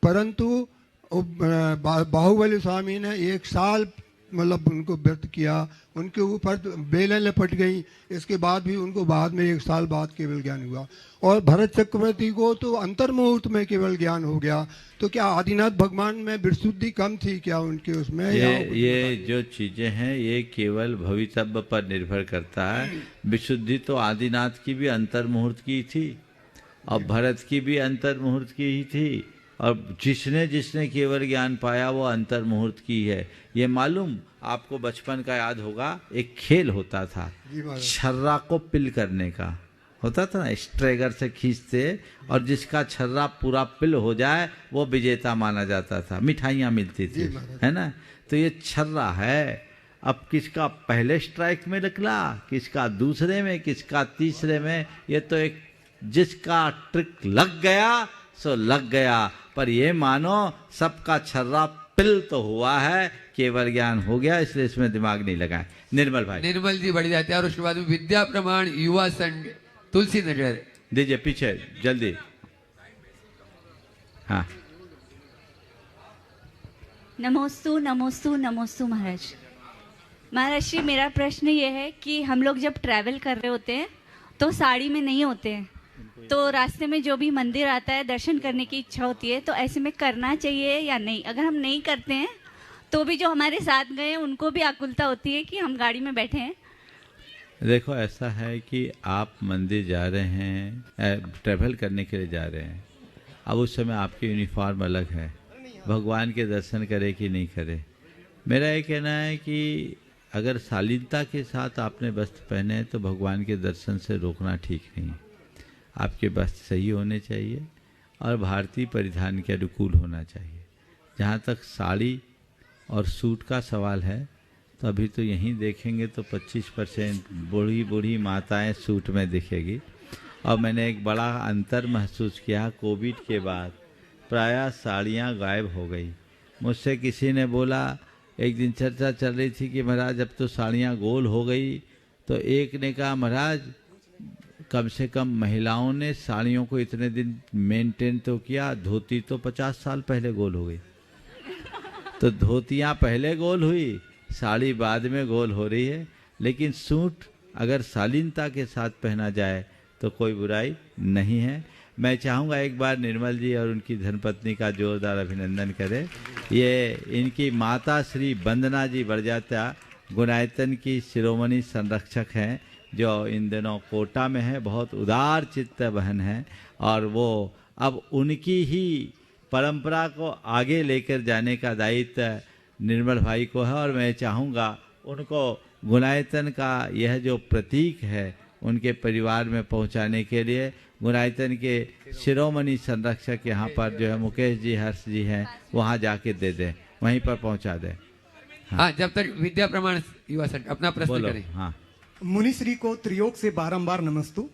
परंतु बाहुबली स्वामी ने 1 साल मतलब उनको व्रत किया, उनके ऊपर बेलें लपट गई, इसके बाद भी उनको बाद में 1 साल बाद केवल ज्ञान हुआ। और भरत चक्रवर्ती को तो अंतर मुहूर्त में केवल ज्ञान हो गया। तो क्या आदिनाथ भगवान में विशुद्धि कम थी क्या उनके उसमें? ये जो चीजें हैं ये केवल भवितव्य पर निर्भर करता है। विशुद्धि तो आदिनाथ की भी अंतर मुहूर्त की थी और भरत की भी अंतर मुहूर्त की ही थी, और जिसने केवल ज्ञान पाया वो अंतर मुहूर्त की है। ये मालूम आपको बचपन का याद होगा, एक खेल होता था छर्रा को पिल करने का, होता था ना, स्ट्रेगर से खींचते और जिसका छर्रा पूरा पिल हो जाए वो विजेता माना जाता था। मिठाइयाँ मिलती थी, है ना। तो ये छर्रा है, अब किसका पहले स्ट्राइक में निकला, किसका दूसरे में, किसका तीसरे में, ये तो एक जिसका ट्रिक लग गया सो लग गया। पर ये मानो सबका छर्रा पिल तो हुआ है, केवल ज्ञान हो गया, इसलिए इसमें दिमाग नहीं लगाए। निर्मल भाई। निर्मल जी बढ़ जाते हैं और उसके बाद में विद्या प्रमाण युवा संघ तुलसी नगर दीजिए पीछे जल्दी। हाँ, नमोस्तु नमोस्तु नमोस्तु महाराज। महाराज जी, मेरा प्रश्न ये है कि हम लोग जब ट्रैवल कर रहे होते हैं तो साड़ी में नहीं होते हैं, तो रास्ते में जो भी मंदिर आता है दर्शन करने की इच्छा होती है, तो ऐसे में करना चाहिए या नहीं? अगर हम नहीं करते हैं तो भी जो हमारे साथ गए हैं उनको भी आकुलता होती है कि हम गाड़ी में बैठे हैं। देखो, ऐसा है कि आप मंदिर जा रहे हैं, ट्रैवल करने के लिए जा रहे हैं, अब उस समय आपकी यूनिफॉर्म अलग है, भगवान के दर्शन करे कि नहीं करे। मेरा ये कहना है कि अगर शालीनता के साथ आपने वस्त्र पहने हैं तो भगवान के दर्शन से रोकना ठीक नहीं। आपके वस्त्र सही होने चाहिए और भारतीय परिधान के अनुकूल होना चाहिए। जहाँ तक साड़ी और सूट का सवाल है तो अभी तो यहीं देखेंगे तो 25% बूढ़ी बूढ़ी माताएं सूट में दिखेगी। और मैंने एक बड़ा अंतर महसूस किया कोविड के बाद, प्रायः साड़ियाँ गायब हो गई। मुझसे किसी ने बोला, एक दिन चर्चा चल रही थी कि महाराज अब तो साड़ियाँ गोल हो गई, तो एक ने कहा महाराज कम से कम महिलाओं ने साड़ियों को इतने दिन मेंटेन तो किया, धोती तो 50 साल पहले गोल हो गई। तो धोतियाँ पहले गोल हुई, साड़ी बाद में गोल हो रही है। लेकिन सूट अगर शालीनता के साथ पहना जाए तो कोई बुराई नहीं है। मैं चाहूँगा एक बार निर्मल जी और उनकी धर्मपत्नी का जोरदार अभिनंदन करें। ये इनकी माता श्री वंदना जी बड़जात्या गुणायतन की शिरोमणि संरक्षक हैं, जो इन दिनों कोटा में है। बहुत उदार चित्त बहन है और वो अब उनकी ही परंपरा को आगे लेकर जाने का दायित्व निर्मल भाई को है। और मैं चाहूँगा उनको गुणायतन का यह जो प्रतीक है उनके परिवार में पहुंचाने के लिए गुणायतन के शिरोमणि संरक्षक यहाँ पर जो है मुकेश जी, हर्ष जी हैं, वहाँ जाके दे दें, वहीं पर पहुंचा दें। हाँ, जब तक विद्या प्रमाण युवा संघ अपना प्रश्न करें। हाँ, मुनिश्री को त्रियोग से बारंबार नमस्तु।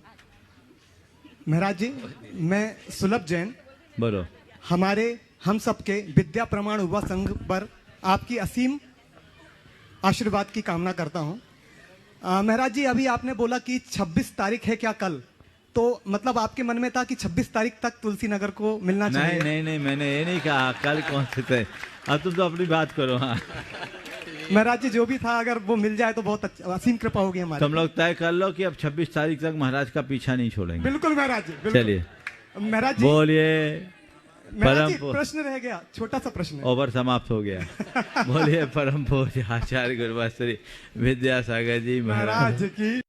महाराज जी, मैं सुलभ जैन, बोलो। हम सबके विद्या प्रमाण युवा संघ पर आपकी असीम आशीर्वाद की कामना करता हूँ। महाराज जी, अभी आपने बोला कि 26 तारीख है क्या कल, तो मतलब आपके मन में था कि 26 तारीख तक तुलसी नगर को मिलना चाहिए? नहीं, मैंने ये नहीं कहा कल कौन से थे। अब तुम तो अपनी बात करो। हाँ महाराज जी, जो भी था अगर वो मिल जाए तो बहुत असीम कृपा होगी हमारी। तुम लोग तय कर लो कि अब 26 तारीख तक महाराज का पीछा नहीं छोड़ेंगे। बिल्कुल महाराज जी। चलिए महाराज जी, बोलिए। महाराज जी, प्रश्न रह गया, छोटा सा प्रश्न। ओवर समाप्त हो गया। बोलिए परम पूज्य आचार्य गुरुवासरी विद्यासागर जी महाराज की।